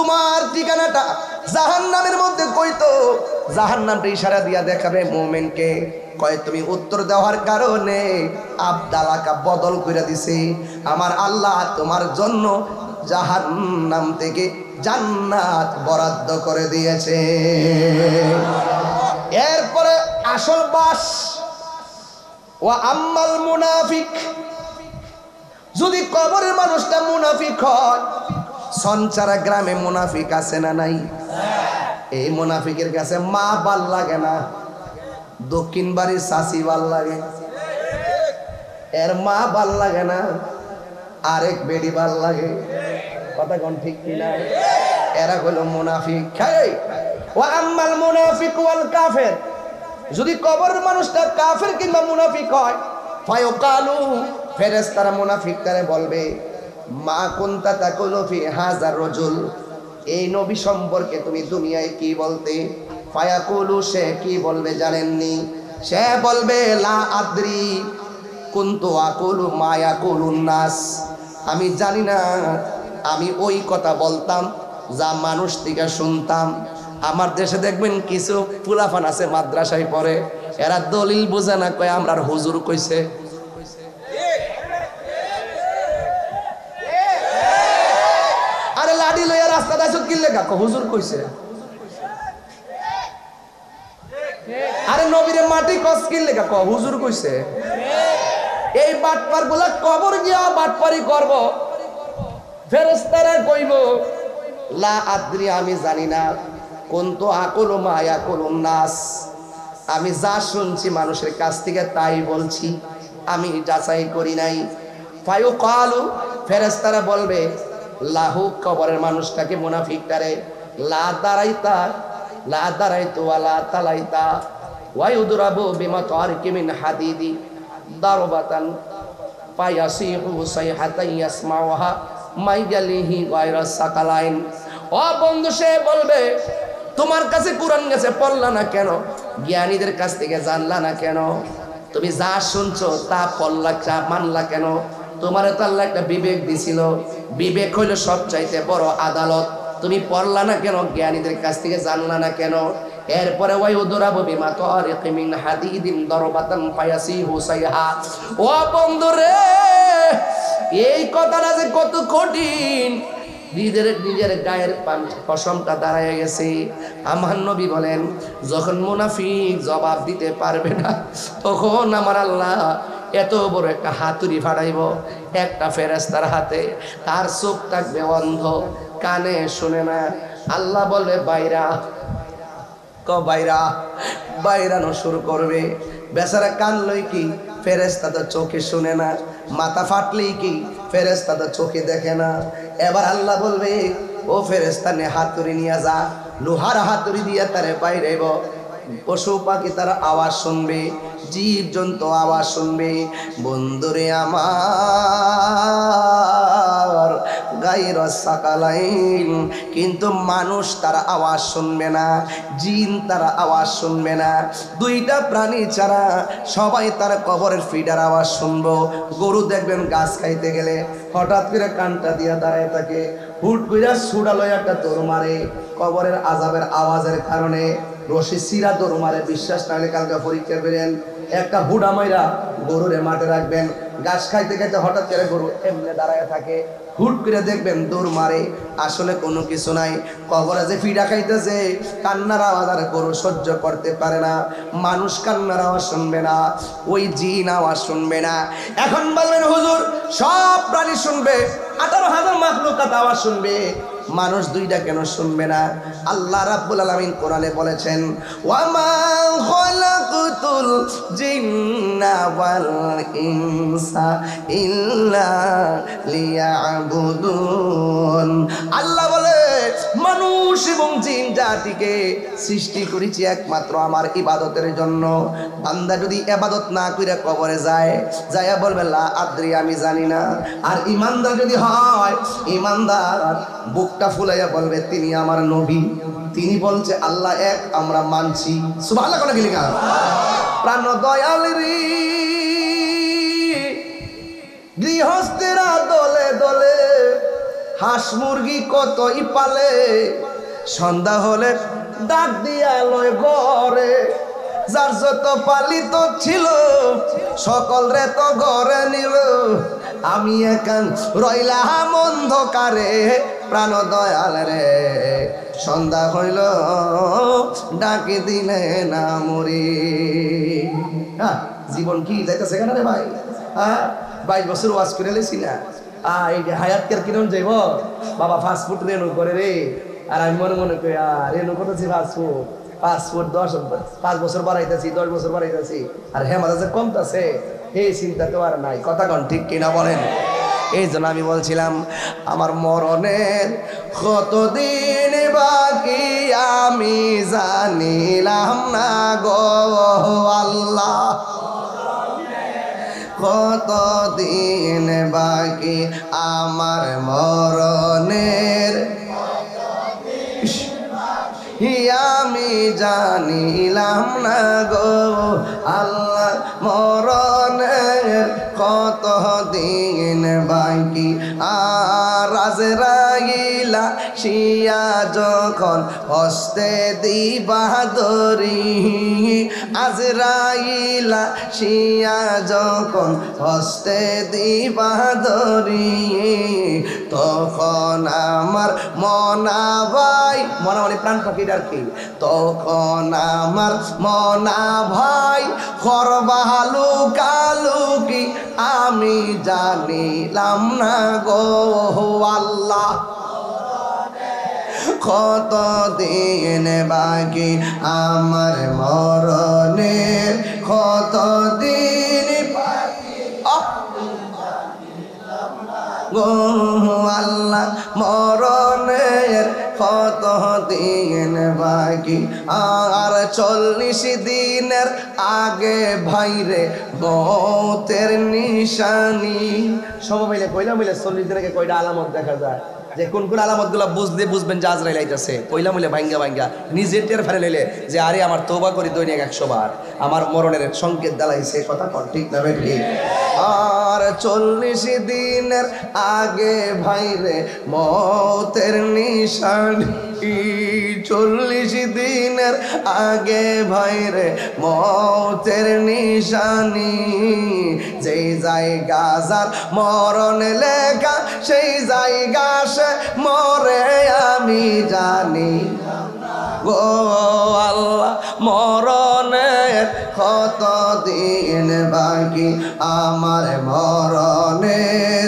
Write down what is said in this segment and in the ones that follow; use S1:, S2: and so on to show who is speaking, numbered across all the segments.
S1: তোমার ঠিকানাটা জাহান্নামের মধ্যে কইতো জাহান্নামটা ইশারা দিয়া দেখাবে মুমিনকে কয় তুমি উত্তর দেওয়ার কারণে আবদালাকা বদল করে দিছে আমার আল্লাহ তোমার জন্য জাহান্নাম থেকে জান্নাত বরাদ্দ করে দিয়েছে। এরপরে আসল বাস ওয়া আম্মাল মুনাফিক, যদি কবরের মানুষটা মুনাফিক হয়, সঞ্চারা গ্রামে মুনাফিক আছে না নাই? এই মুনাফিকের কাছে মা ভাল লাগে না, দক্ষিণ বাড়ির চাষি ভাল লাগে, এর মা ভাল লাগে না, আরেক বেডি ভাল লাগে। কথা কোন ঠিক কিনা? এরা হলো মুনাফিক। ওয়া আম্মাল মুনাফিক ওয়াল কাফির, যদি কবরের মানুষটা কাফের কিংবা মুনাফিক হয়, ফায়ুকালু ফেরেশতারা মুনাফিকটারে বলবে মা কুনতা তাকুলু ফি হাযার রাজুল, এই নবী সম্পর্কে তুমি দুনিয়ায় কি বলতে? ফায়াকুলু, সে কি বলবে জানেননি? সে বলবে লা আদ্রি কুনতু আকুলু মা ইয়াকুলুন নাস, আমি জানি না, আমি ওই কথা বলতাম যা মানুষ থেকে শুনতাম। আমার দেশে দেখবেন কিছু ফুলাফান আছে মাদ্রাসায় পড়ে, এরা দলিল বোঝে না, কয় আমরার হুজুর কইছে। আরে লাডি লইয়া রাস্তা দাইছ কি লেখা, হুজুর কইছে। আরে নবীরে মাটি কস কি লেখা, হুজুর কইছে। এই বাটপার গুলা কবর গিয়া বাটপারি করব, ফেরেশতারা কইব লা আদ্রি, আমি জানি না, কুনতু আকুলু মা ইয়াকুলুন নাস, আমি যা শুনছি মানুষের কাছ থেকে তাই বলছি, আমি যাচাই করি নাই। ফায়ুকালু ফেরেশতারা বলবে লাহু, কবরের মানুষটাকে মুনাফিকটারে, লা দারাইতা লা দারাইতু ওয়ালা তালাইতা ওয়া ইউদরাবু বিমাতারিকি মিন হাদিদি দারবাতান ফায়াসিহু সাইহাতান ইয়াসমাউহা মাইয়ালিহি গায়রা সাকালাইন। ও বন্ধু, সে বলবে তোমার কাছে কুরআন গেছে, পড়লা না কেন? জ্ঞানীদের কাছ থেকে জানলা না কেন? তুমি যা শুনছো তা পড়লা, যা মানলা কেন? তোমার তো আল্লাহ একটা বিবেক দিছিল, বিবেক হইল সবচাইতে বড় আদালত, তুমি পড়লা না কেন? জ্ঞানীদের কাছ থেকে জানলা না কেন? এরপরে ওয়াই উদরাবু বিমাতারিকি মিন হাদিদিন দারবাতান ফায়াসিহু সাইহা। ও বন্ধু রে, এই কথাটা যে কত কঠিন, নিজের গায়ের পশমটা দাঁড়ায় গেছে। আমার নবী বলেন যখন মুনাফিক জবাব দিতে পারবে না, তখন আমার আল্লাহ এত বড় একটা হাতুড়ি ফাটাইব একটা ফেরেশতার হাতে, তার চোখ থাকবে অন্ধ, কানে শুনে না। আল্লাহ বলবে বাইরা, বাইরানো শুরু করবে। বেচারা কানলই কি, ফেরেশতা তো চোখে শুনে না, মাথা ফাটলেই কি, ফেরেশতা তো চোখে দেখে না। এবার আল্লাহ বলবে ও ফেরেশতা, নে হাতুড়ি নিয়ে যা, লোহার হাতুড়ি দিয়ে তারে বাইরেব। পশু পাখি তার আওয়াজ শুনবে, জীব জন্তু আওয়াজ শুনবে। বন্ধুরে আমার গায়রা সাকালাইন, কিন্তু মানুষ তার আওয়াজ শুনবে না, জিন তার আওয়াজ শুনবে না। দুইটা প্রাণী ছাড়া সবাই তার কবরের ফিডার আওয়াজ শুনবো। গরু দেখবেন গাছ খাইতে গেলে হঠাৎ করে কানটা দিয়া দাঁড়ায় থাকে, হুট কইরা ছুড়া লয় একটা দৌড় মারে, কবরের আযাবের আওয়াজের কারণে রশি সিরা দৌড় মারে। বিশ্বাস না হলে কালকে পরীক্ষা করেন, একটা হুডা মাইরা গরুরে মাঠে রাখবেন, ঘাস খাইতে খাইতে হঠাৎ করে গরু এমনি দাঁড়ায় থাকে, হুট করে দেখবেন দৌড় মারে। আসলে কোনো কিছু নাই, কবরে যে ফিডা খাইতেছে, কান্নার আওয়াজ আর গরু সহ্য করতে পারে না। মানুষ কান্নার আওয়াজ শুনবে না, ওই জিন আওয়াজ শুনবে না। এখন বলবেন হুজুর সব প্রাণী শুনবে, 18,000 মাখলুকাত আওয়াজ শুনবে, মানুষ দুইটা কেন শুনবে না? আল্লাহ রাব্বুল আলামিন কোরআনে বলেছেন ওয়া মা খালাকাতুল জিন্না ওয়াল ইনসা ইল্লা লিয়াবুদুন। আল্লাহ বলে মানুষ এবং জিন জাতিকে সৃষ্টি করেছি একমাত্র আমার ইবাদতের জন্য। বান্দা যদি ইবাদত না কইরা কবরে যায়, যায়া বলবে লা আদ্রি, আমি জানি না। আর ইমানদার যদি হয়, ইমানদার বুকটা ফুলাইয়া বলবে তিনি আমার নবী, তিনি বলছে আল্লাহ এক, আমরা মানছি। সুবহানাল্লাহ কোন কি লিখা? প্রাণ দয়াল রে, গৃহস্থেরা দলে দলে হাঁস মুরগি কতই পালে, সন্ধ্যা হলে ডাক দিয়া লয় ঘরে। যার যত পালিত ছিল সকল রে তো ঘরে নিল, আমি একান রইলাম অন্ধকারে প্রাণ দয়াল রে। সন্ধ্যা হইল ডাকি দিলে না মরি। জীবন কি যাইতেছে কেন রে ভাই? 22 বছর ওয়াজ করে লেছি না, এই যে হায়াত কেয়ার কিরম যাইব বাবা ফাস্টফুড রেনু করে রে। আর আমি মনে মনে করি রেনু করতেছি ফাস্টফুড, 5 বছর বাড়াইতেছি, 10 বছর বাড়াইতেছি, আর হ্যাঁ মাঝে কমতেছে, এই চিন্তা তো আর নাই। কথা কন ঠিক কিনা বলেন? এই জন্য আমি বলছিলাম আমার মরণের কতদিন বাকি আমি জানিলাম না গো আল্লাহ। কতদিন বাকি আমার মরণের আমি জানিলাম না গো আল্লাহ। মরণের কত দিন বাকি, আর আজরাইলা শিয়া যখন হস্তে দিবা দরি, আজরাইলা শিয়া যখন হস্তে দিবা দরি, তখন আমার মনা ভাই, মনা মানে প্রাণ পাখি আর কি, তখন আমার মনা ভাই করবালু কালুকি আমি জানিলাম না গো আল্লাহ। কত দিন বাকি আমার মরণের, কত দিন বাকি গো আল্লাহ। মরণের কত দিন বাকি, আর 40 দিনের আগে ভাইরে মৌতের নিশানি। সব মিলে কইলা মিলে 40 দিন আগে কয়টা আলামত দেখা যায়, যে কোন কোন আলামত গুলা বুঝলে বুঝবেন যে আজরাইল আইতাছে। কইলা মিলে ভাঙ্গা ভাঙ্গা নিজের টের ফেলে লইলে যে আরে আমার তওবা করি দৈনিক 100 বার, আমার মরণের সংকেত দালাইছে। কথা কন ঠিক না বেঠি? আর 40 দিনের আগে ভাইরে মৌতের নিশানি, 40 দিনের আগে ভাইরে মৌতের নিশানি। যেই জায়গা যার মরণ লেখা সেই জায়গা সে মরে আমি জানি গো আল্লাহ। মরণের কত দিন বাকি আমার মরণের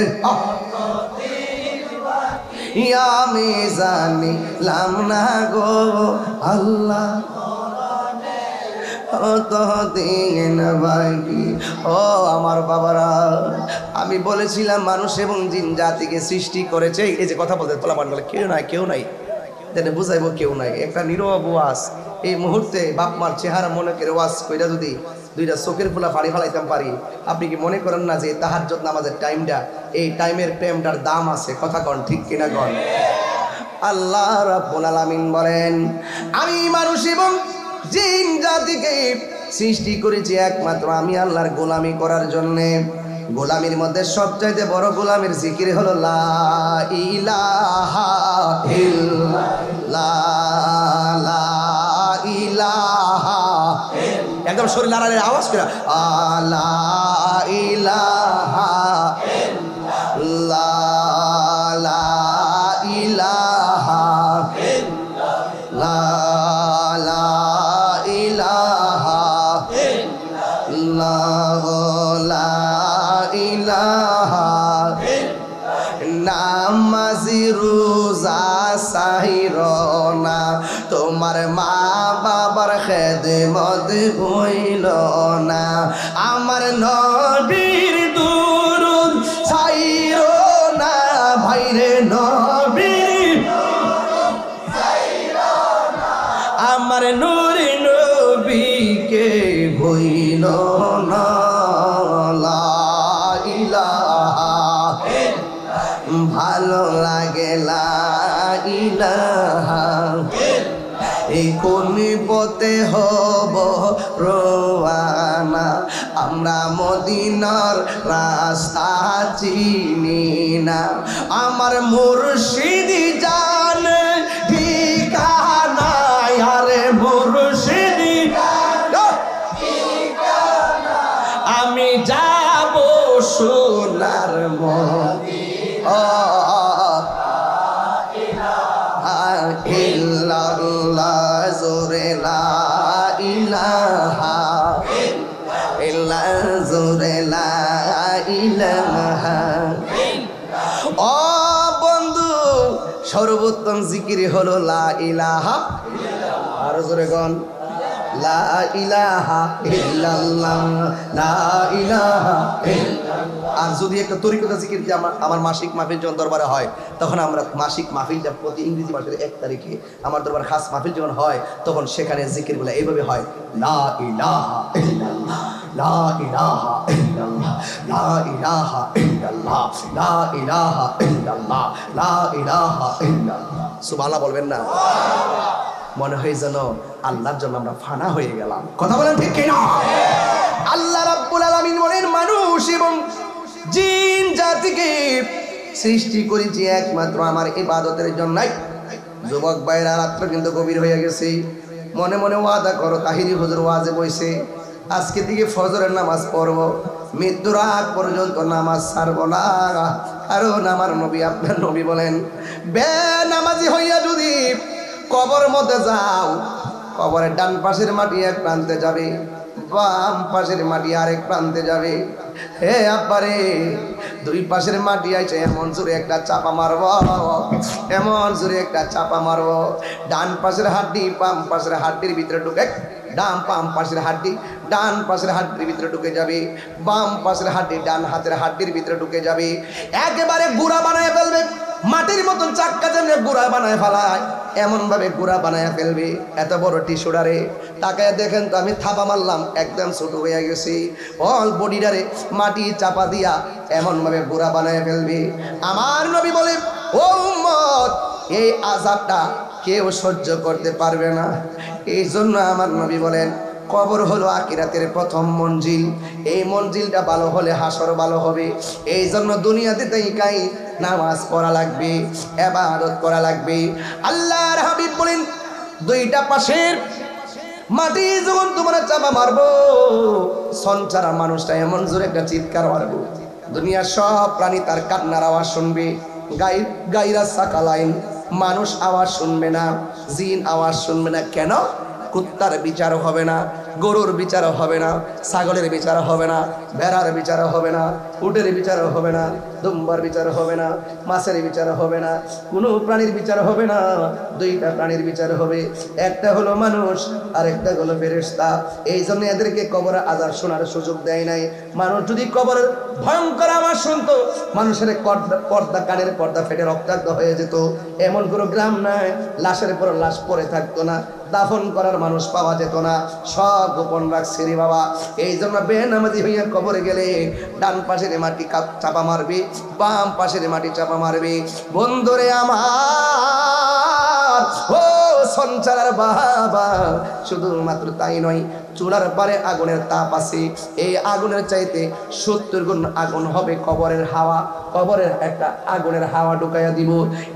S1: আমি জানিলাম না গো আল্লাহ। কতদিন বাকি ও আমার বাবারা, আমি বলেছিলাম মানুষ এবং জিন জাতিকে সৃষ্টি করেছে। এই যে কথা বলতে তোলা বলে কেউ নাই কেউ নাই, বুঝাইবো কেউ নাই, একটা নীরব ওয়াজ। এই মুহূর্তে বাপ মার চেহারা মনে করে ওয়াজ কইরা যদি 2টা চোখের ফুলা ফাড়ি ফালাইতাম পারি, আপনি কি মনে করেন না যে তাহাজ্জুদ নামাজের টাইমটা, এই টাইমের প্রেমটার দাম আছে? কথা কন ঠিক কিনা কন? আল্লাহ রাব্বুল আলামিন বলেন আমি মানুষ এবং জিন জাতিকে সৃষ্টি করেছি একমাত্র আমি আল্লাহর গোলামি করার জন্যে। গোলামির মধ্যে সবচাইতে বড় গোলামির জিকির হলো লা ইলাহা ইল্লাল্লাহ, লা ইলাহা। একদম শরীর নাড়ালে আওয়াজ করে লা ইলাহা ইল্লাল্লাহ, লা ইলাহা ইল্লাল্লাহ, লা ইলাহা ইল্লাল্লাহ, লা ইলাহা। নামাজি রোজা সাহিরনা তোমার মা বাবার খেদমত হইল না, আমার নবীর দুরূদ সাইরনা ভাইরে নবীর আমার নূরে নবীকে হইল না। লা ইলাহা ভালো লাগে লা ইলাহা এই কোন পথে হব রওয়ানা আমরা মদিনার রাস্তা চিনি না আমার মুর্শিদি জানে ঠিকানা আরে মুর্শিদি ঠিকানা আমি যাব সোনার মদিনা ইল্লাল্লাহ জোরে লা ইলাহা ইল্লাল্লাহ জোরে লা ইলাহা ও বন্ধু সর্বোত্তম জিকির হলো লা ইলাহা আর জোরে গন লা ইলাহা ইল্লাল্লাহ লা ইলাহা ইল্লাল্লাহ আর যদি একটা তরিকতা জিকির যে আমার মাসিক মাহফিল যখন দরবারে হয় তখন আমরা মাসিক মাহফিলটা প্রতি ইংরেজি মাসের 1 তারিখে আমার দরবার খাস মাহফিল যখন হয় তখন সেখানে জিকিরগুলো এইভাবে হয় লা ইলাহা ইল্লাল্লাহ লা ইলাহা ইল্লাল্লাহ লা ইলাহা ইল্লাল্লাহ লা ইলাহা ইল্লাল্লাহ লা ইলাহা ইল্লাল্লাহ সুবহানাল্লাহ বলবেন না মনে হয় যেন আল্লাহর জন্য আমরা ফানা হয়ে গেলাম কথা বলেন ঠিক কিনা আল্লাহ রাব্বুল আলামিন বলেন মানুষ এবং জিন জাতিকে সৃষ্টি করেছি একমাত্র আমার ইবাদতের জন্যই যুবক ভাইরা রাত্র কিন্তু গভীর হয়ে গেছে মনে মনে ওয়াদা করো তাহিরি হুজুর ওয়াজে বসে আজকে থেকে ফজরের নামাজ পড়ব মৃত্যুর আগ পর্যন্ত নামাজ ছাড়ব না কারণ আমার নবী আপনার নবী বলেন বেনামাজি হইয়া যদি কবরের মধ্যে যাও কবরের ডান পাশের মাটি এক প্রান্তে যাবে বাম পাশের মাটি আরেক প্রান্তে যাবে হে আব্বারে দুই পাশের মাটি আইছে এমন জোরে একটা চাপা মারব এমন জোরে একটা চাপা মারব ডান পাশের হাড্ডি বাম পাশের হাড্ডির ভিতরে ঢুকে ডান বাম পাশের হাড্ডি ডান পাশের হাড্ডির ভিতরে ঢুকে যাবে বাম পাশের হাড্ডি ডান হাতের হাড্ডির ভিতরে ঢুকে যাবে একেবারে গুড়া বানায় ফেলবে মাটির মতন চাক্কা যেমনি গুড়া বানায় ফেলায় এমন ভাবে গুড়া বানায় ফেলবে এত বড় টিস্যুডারে তাকায় দেখেন তো আমি থাপা মারলাম একদম ছোট হয়ে গেছি অল বডিডারে মাটি চাপা দিয়া এমন ভাবে গুড়া বানায় ফেলবে আমার নবী বলে ও উম্মত এই আযাবটা কেউ সহ্য করতে পারবে না এই জন্য আমার নবী বলেন কবর হলো আখিরাতের প্রথম মঞ্জিল এই মঞ্জিলটা ভালো হলে হাসর ভালো হবে এই জন্য দুনিয়াতে তাই নামাজ পড়া লাগবে ইবাদত করা লাগবে আল্লাহর হাবিব বলেন দুইটা পাশের মাটি যখন তোমরা চাপা মারবো সঞ্চারা মানুষটা এমন জোরে একটা চিৎকার মারবো দুনিয়ার সব প্রাণী তার কান্নার আওয়াজ শুনবে গাইরা সাকালাইন মানুষ আওয়াজ শুনবে না জিন আওয়াজ শুনবে না কেন কুত্তার বিচার হবে না গরুর বিচার হবে না ছাগলের বিচার হবে না ভেড়ার বিচার হবে না উটের বিচার হবে না দুম্বার বিচার হবে না মাছের বিচার হবে না কোনো প্রাণীর বিচার হবে না দুইটা প্রাণীর বিচার হবে একটা হলো মানুষ আর একটা হলো ফেরেশতা এই জন্য এদেরকে কবরে আযাব শোনার সুযোগ দেয় নাই মানুষ যদি কবরের ভয়ঙ্কর আওয়াজ শুনতো মানুষের পর্দা কানের পর্দা ফেটে রক্তাক্ত হয়ে যেত এমন কোনো গ্রাম নাই লাশের পর লাশ পড়ে থাকতো না দাফন করার মানুষ পাওয়া যেত না সব গোপন রাখছে রে বাবা এই জন্য বেনামাজি হইয়া কবরে গেলে ডান পাশের মাটি চাপা মারবে বাম পাশের মাটি চাপা মারবে বন্ধুরে আমার ও সঞ্চারার বাবা শুধুমাত্র তাই নয় চুলার পারে আগুনের তাপ আছে এই আগুনের চাইতে 70 গুণ আগুন হবে কবরের হাওয়া কবরের একটা আগুনের হাওয়া ঢুকাইয়া দিব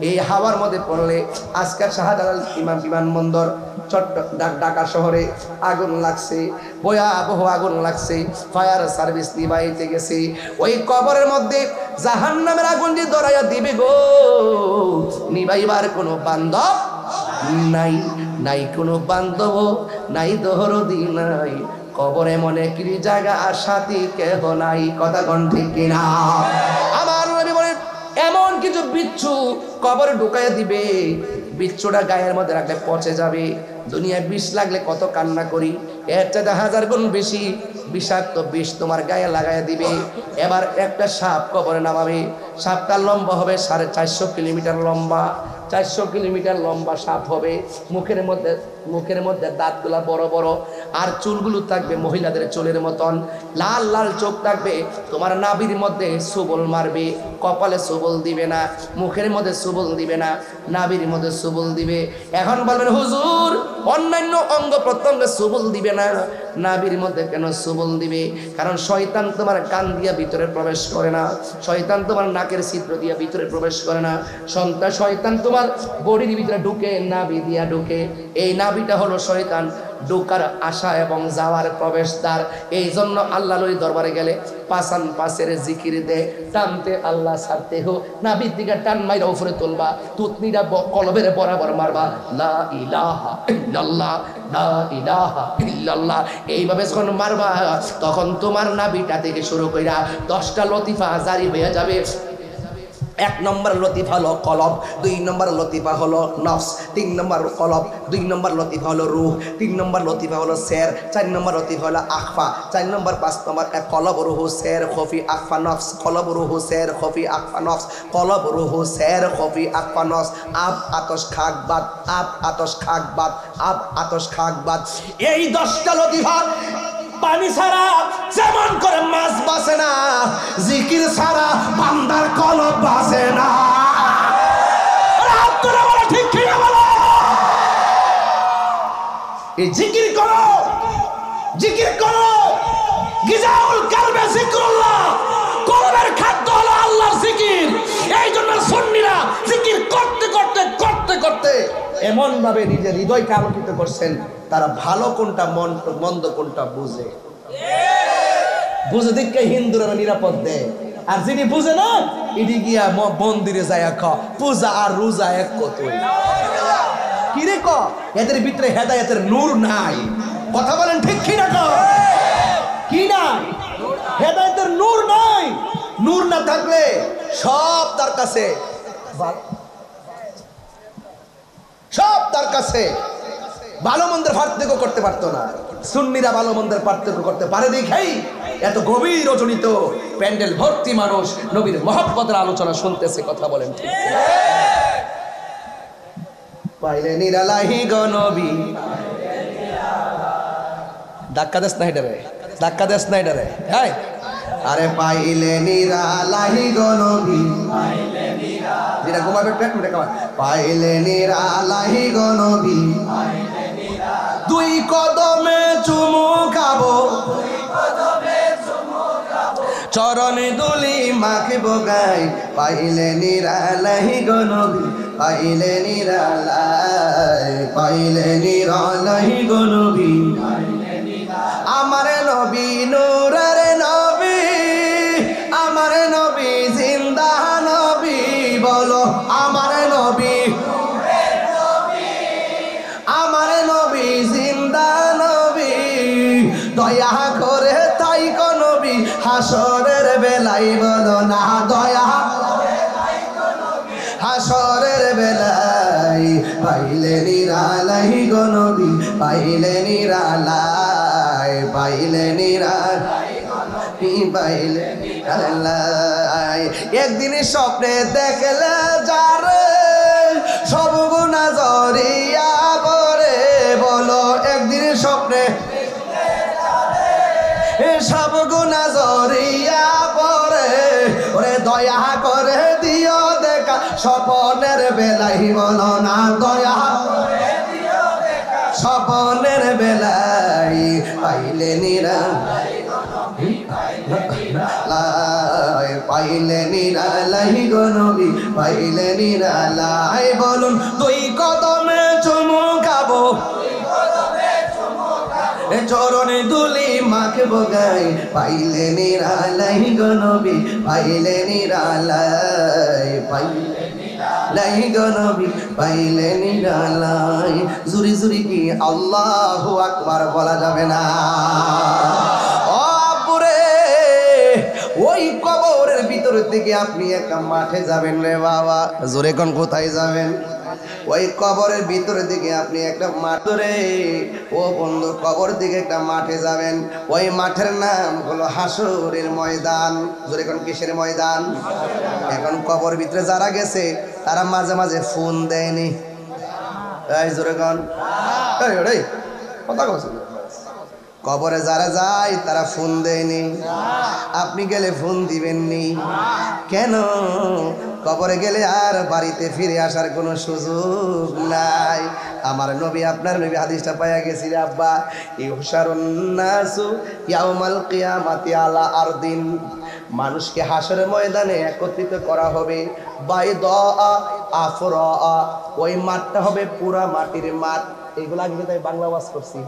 S1: এই হাওয়ার মধ্যে পড়লে আজকের শাহজালাল বিমানবন্দর ঢাকা শহরে আগুন লাগছে ভয়াবহ আগুন লাগছে ফায়ার সার্ভিস নিভাইতে গেছে ওই কবরের মধ্যে জাহান্নামের আগুন যে ধরাইয়া দিবে গো নিভাইবার কোনো বান্ধব নাই নাই কোনো বান্ধব নাই দহরদি নাই কবরে মনে কি জায়গা আর সাথী কেহ নাই কথা কোন ঠিক কিনা আমার নবী বলেন এমন কিছু বিচ্ছু কবরে ঢুকাইয়া দিবে বিচ্ছুটা গায়ের মধ্যে রাখলে পচে যাবে দুনিয়ায় বিষ লাগলে কত কান্না করি এর চাইতে 1000 গুণ বেশি বিষাক্ত বিষ তোমার গায়ে লাগাইয়া দিবে এবার একটা সাপ কবরে নামাবে সাপটা লম্বা হবে 450 কিলোমিটার লম্বা 400 কিলোমিটার লম্বা সাপ হবে মুখের মধ্যে দাঁতগুলা বড় বড় আর চুলগুলো থাকবে মহিলাদের চুলের মতন, লাল লাল চোখ থাকবে, তোমার নাভির মধ্যে সুবল মারবে, কপালে সুবল দিবে না, মুখের মধ্যে সুবল দিবে না, নাভির মধ্যে সুবল দিবে। এখন বলবেন হুজুর অন্যান্য অঙ্গ প্রত্যঙ্গে সুবল দিবে না, নাভির মধ্যে কেন সুবল দিবে? কারণ শয়তান তোমার কান দিয়া ভিতরে প্রবেশ করে না, শয়তান তোমার নাকের ছিদ্র দিয়া ভিতরে প্রবেশ করে না, শয়তান তোমার বডির ভিতরে ঢুকে, নাভি দিয়া ঢুকে। এই নাভিটা হলো শয়তান ঢোকার আশা এবং যাওয়ার প্রবেশদ্বার। এই জন্য আল্লাহর দরবারে গেলে পাসান পাশের জিকির দে, টানতে আল্লাহ ছাড়তে হো, নাভির দিকে টান মাইরা উপরে তুলবা, তুতনিটা কলবের বরাবর মারবা, লা ইলাহা ইল্লাল্লাহ লা ইলাহা ইল্লাল্লাহ। এইভাবে যখন মারবা তখন তোমার নাভিটা থেকে শুরু কইরা 10টা লতিফা জারি হয়ে যাবে। 1 নম্বর লতিফা হলো কলব, 2 নম্বর লতিফা হলো নফস, 3 নম্বর কলব, 2 নম্বর লতিফা হলো রূহ, 3 নম্বর লতিফা হলো শের, 4 নম্বর লতিফা হলো আখফা, 4 নম্বর 5 নম্বর কলব রূহ শের খফি আখফা নফস, কলব রূহ শের খফি আখফা নফস, কলব রূহ শের খফি আখফা নফস। আব আতশ খাক বাদ, আব আতশ খাক বাদ, আব আতশ খাক বাদ। এই 10টা লতিফা পানি ছাড়া যেমন করে মাছ বাসে না, জিকির ছাড়া বান্দার কলব বাসে না। আপনারা বলে ঠিক কি না বলো? এই জিকির করো, জিকির করো, গিজাউল কালবে জিকরুল্লাহ, কলবের খাদ্য হলো আল্লাহর জিকির। এই জন্য সুন্নিরা জিকির করতে করতে করতে করতে এমন ভাবে নিজের হৃদয়কে আলোকিত করছেন, তারা ভালো কোনটা মন্দ কোনটা বুঝে, বুঝে দিকে হিন্দুরা নিরাপদ দেয়। আর যিনি বুঝে না, এটি গিয়া মন্দিরে যায় পূজা আর রোজা এক কতই কি রে ক, এদের ভিতরে হেদায়েতের নূর নাই। কথা বলেন ঠিক কি না? কি নাই? হেদায়েতের নূর নাই। নূর না থাকলে সব তার কাছে, সব তার কাছে ভালো মন্দের পার্থক্য করতে পারতো না। সুন্নিরা ভালো মন্দের পার্থক্য করতে পারে দেখেই এত গভীর রচনিত প্যান্ডেল ভর্তি মানুষ নবীর মহব্বতের আলোচনা শুনতেছে। কথা বলেন ঠিক? পাইলে নিরালাহি গো নবী, ধাক্কা দেশ না হেডারে, ধাক্কা দেশ না হেডারে, হ্যাঁ। আরে পাইলে নিরালাহি গো নবী, যেটা ঘুমাবে পেট মেটে খাওয়া, পাইলে নিরালাহি গো নবী, 2 কদমে চুমু খাবো, চরণে দুলি মাখিব গাই, পাইলে নিরালাহি গো নবী, পাইলে নিরালাই, পাইলে নিরালাহি গো নবী। আমার নবী নূরের নবী, আমার নবী জিন্দা নবী, বলো আমার নবী, আমার নবী জিন্দা নবী, দয়া করে তাই গো নবী হাসরের বেলায়, বলো না দয়া হাসরের বেলায়, পাইলে নিরালাই গো নবী, পাইলে নিরালাই, পাইলে নিরালাই, পাইলে নিরালাই। একদিন স্বপ্নে দেখলে যারে সব গুনাহ জড়িয়া পড়ে, বলো একদিন স্বপ্নে সব গুনাহ জড়িয়া পড়ে, ওরে দয়া করে দিও দেখা স্বপনের বেলায়, বলো না দয়া করে দিও দেখা স্বপনের বেলায়, পাইলে নিরালাই, পাইলে নিরালাই গো নবী, পাইলে নিরালাই। বলুন 2 কদমে চুমু খাবো, চরণে দুলি মাখিব গাই, পাইলে নিরালাই গো নবী, পাইলে নিরালাই, পাইলে নিরালাই গো নবী, পাইলে নিরালাই। জুরি জুরি কি আল্লাহু আকবার বলা যাবে না? ও আপুরে, ওই কবরের ভিতর থেকে আপনি একটা মাঠে যাবেন রে বাবা, জোরে কোন কোথায় যাবেন? ওই কবরের ভিতরে দিকে আপনি একটা মাঠে, ও বন্ধু কবর দিকে একটা মাঠে যাবেন। ওই মাঠের নাম হলো হাসরের ময়দান। জোরে কোন কিসের ময়দান? এখন কবর ভিতরে যারা গেছে তারা মাঝে মাঝে ফোন দেয়নি, এই জোরে কোন, এই কথা কইছে কবরে যারা যায় তারা ফোন দেয়নি, আপনি গেলে ফোন দিবেননি কেন? কবরে গেলে আর বাড়িতে ফিরে আসার কোনো সুযোগ নাই। আমার নবী আপনার নবী হাদিসটা পাইয়া গেছি রে আব্বা, ইউহশারুন নাসু ইয়াউমাল কিয়ামাতি আলা আরদিন, মানুষকে হাসরের ময়দানে একত্রিত করা হবে বাইদা আফরা, ওই মাঠটা হবে পুরা মাটির মাঠ। এইগুলো আগে তাই বাংলা ওয়াজ করছি,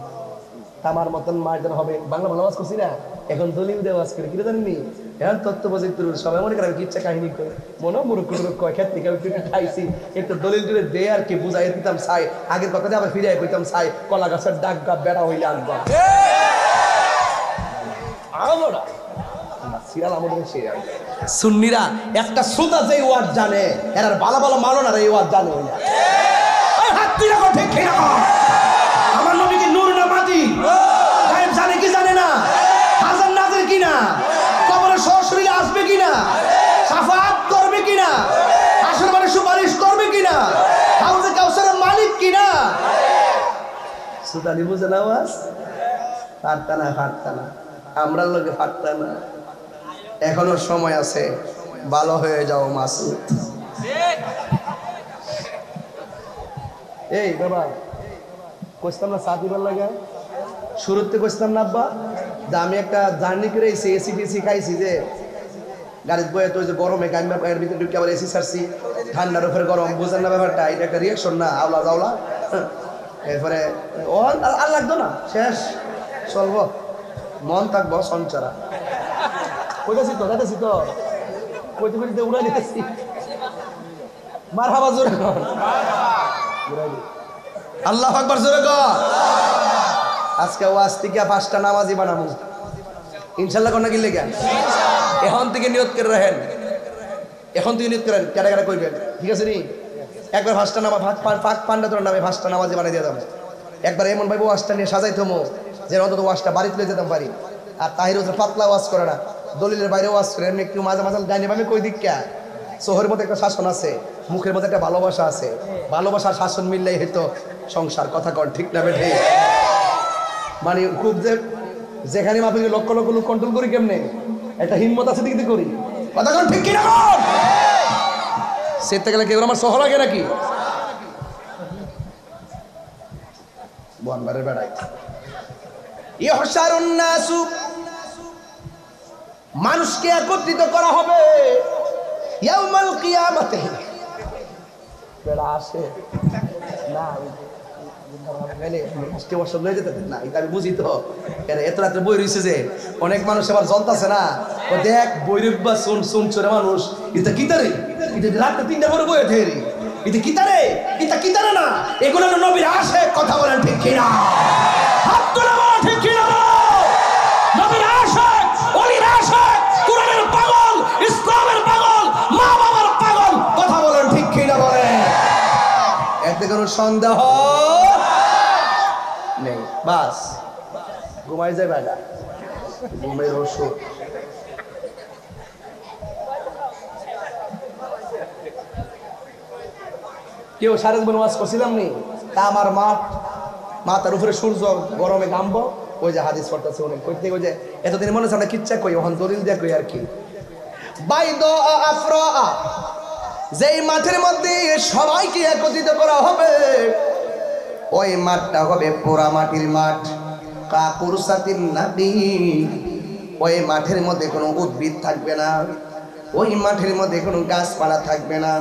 S1: তামার মতন মাঠ হবে, বাংলা ভালো ওয়াজ করছি না, এখন দলিল দিয়ে ওয়াজ করে কি জানেননি? এখন তথ্য প্রযুক্তির সবাই মনে করে কিচ্ছা কাহিনী করে মনে মুরুখ কয় ক্ষেত্রে একটু খাইছি, একটু দলিল টুলে দে আর কি বুঝাই দিতাম চাই, আগের কথা দিয়ে আবার ফিরে কইতাম চাই, কলা গাছের ডাক গা বেড়া হইলে আনবা সুন্নিরা একটা সুদা যে ওয়াজ জানে, এরা ভালো ভালো মানো না, এই ওয়াজ জানে আমার নবী কি নূর না মাটি? গায়েব জানে কি জানে না? হাজার নাজের কিনা? কবরে সশরীরে আসবে কিনা? শাফাআত করবে কিনা? আসর মানে সুপারিশ করবে কিনা? হাউজে কাউসারের মালিক কিনা? সুদানি বুঝে না ওয়াজ? ফাটতা না আমরা লোকে ফাটতা না। এখনো সময় আছে, ভালো হয়ে যাও মাসুদ। এই বাবা কইতাম না সাদিবার লাগে শুরুতে কইতাম না আব্বা যে আমি একটা জার্নি করে এসি টেসি খাইছি, যে গাড়িতে বয়ে তো যে গরমে গাড়ির ভিতরে ঢুকে আবার এসি ছাড়ছি, ঠান্ডার উপরে গরম, বুঝেন না ব্যাপারটা? এটা একটা রিয়াকশন না, আওলা জাওলা। এরপরে ও আর লাগতো না, শেষ চলবো, মন থাকবো সঞ্চারা। কইতেছি তো যাইতেছি তো কইতে কইতে উড়াই নিতেছি, মার হাবা জোরে আল্লাহু আকবার জোরে কর। আজকে ওয়াজ থেকে 5টা নামাজি বানাবো ইনশাআল্লাহ, কোন কি লেগে এখন থেকে নিয়ত করে রাখেন, এখন থেকে নিয়ত করেন কেডা কেডা কইবেন, ঠিক আছে নি? একবার 5টা নামাজ পাক পান্ডা তোর নামে 5টা নামাজি বানাই দিয়ে যাবো, একবার এমন ভাই ওয়াজটা নিয়ে সাজাই থমো যে অন্তত ওয়াজটা বাড়িতে লয়ে যেতাম পারি। আর তাহির হচ্ছে পাতলা ওয়াজ করে না, দলিলের বাইরে ওয়াজ করে, এমনি একটু মাঝে মাঝে গাইনি আমি কই দিক কে শহরের মধ্যে একটা শাসন আছে, মুখের মধ্যে একটা ভালোবাসা আছে, ভালোবাসার শাসন মিললেই হয়তো সংসার, কথা কন ঠিক না বেঠে? মানে খুব যে যেখানে মাফিল লক্ষ লক্ষ লোক কন্ট্রোল করি কেমনে, একটা হিম্মত আছে দিক দিয়ে করি, কথা কন ঠিক কিনা? সেটা গেলে কেউ আমার শহর লাগে নাকি বনবারের বেড়াই? ইহশারুন নাসু, মানুষকে একত্রিত করা হবে ইয়াউমাল কিয়ামাতে। বেড়া আসে না আমি বুঝি তো, এত রাত্রে বই রয়েছে যে অনেক মানুষ আবার জ্বলতেছে না, ও দেখ বৈরব বা শুন চোরে মানুষ, এটা কিতারে রাত্রে 3টা পরে বই থেরি, এটা কিতারে এটা কিতারে না, এগুলো নবীর আসে, কথা বলেন ঠিক কিনা? হাত তোলা বলেন ঠিক কিনা? নবীর আসে, ওলির আসে, কোরআনের পাগল, ইসলামের পাগল, মা বাবার পাগল, কথা বলেন ঠিক কিনা? বলেন এতে কোনো সন্দেহ নেই। বাস ঘুমাই যায় বেটা, ঘুমের ওষুধ। কেউ সারা জীবন ওয়াজ করছিলাম নি, তা আমার মাথার উপরে সূর্য গরমে ঘামবো, ওই যে হাদিস পড়তেছে অনেক কইতে, ওই যে এতদিন মনে হচ্ছে আমরা কিচ্ছা কই, ওখান দলিল দিয়া কই আর কি। বাইদা আফরা, যেই মাঠের মধ্যে সবাইকে একত্রিত করা হবে, ওই মাঠটা হবে পোড়া মাটির মাঠ। কাকুরসাতিন নাবি, ওই মাঠের মধ্যে কোনো উদ্ভিদ থাকবে না, ওই মাঠের মধ্যে কোনো গাছপালা থাকবে না।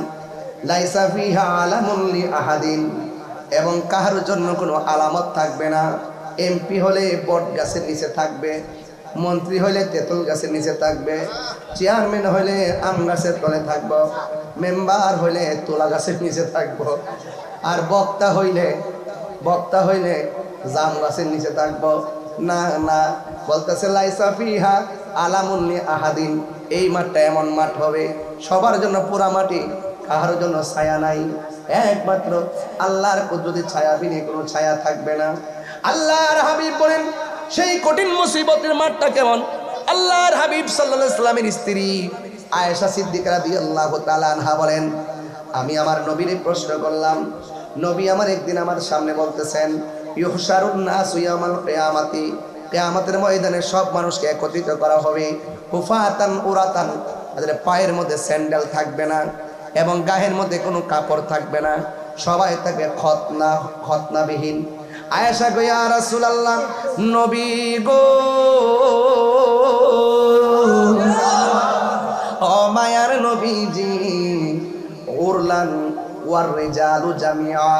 S1: লাইসা ফিহা আলামুন লি আহাদিন, এবং কাহার জন্য কোনো আলামত থাকবে না। এমপি হলে বট গাছের নিচে থাকবে, মন্ত্রী হলে তেঁতুল গাছের নিচে থাকবে, চেয়ারম্যান হলে আম গাছের তলে থাকবো, মেম্বার হইলে তোলা গাছের নিচে থাকবো, আর বক্তা হইলে জাম গাছের নিচে থাকবো। না না, বলতেছে লাইসা ফিহা আলামুন লি আহাদিন, এই মাঠটা এমন মাঠ হবে সবার জন্য পুরা মাটি, কাহার জন্য ছায়া নাই, একমাত্র আল্লাহর কুদরতি ছায়া বিনে কোনো ছায়া থাকবে না। আল্লাহর হাবিব বলেন সেই কঠিন মুসিবতের মাঠটা কেমন? আল্লাহর হাবিব সাল্লাল্লাহু আলাইহি সাল্লামের স্ত্রী আয়েশা সিদ্দিকা রাদিয়াল্লাহু তাআলা আনহা বলেন, আমি আমার নবীরে প্রশ্ন করলাম, নবী আমার একদিন আমার সামনে বলতেছেন ইউহশারুন নাসু ইয়াউমাল কিয়ামাতি, কিয়ামতের ময়দানে সব মানুষকে একত্রিত করা হবে। হুফাতান উরাতান, তাদের পায়ের মধ্যে স্যান্ডেল থাকবে না এবং গায়ের মধ্যে কোনো কাপড় থাকবে না, সবাই থাকবে খতনাবিহীন। আয়েশা গো ইয়া রাসূলুল্লাহ, নবী গো ও মায়ার নবীজি, উরলান ওয়ার রিজালু জামিআ,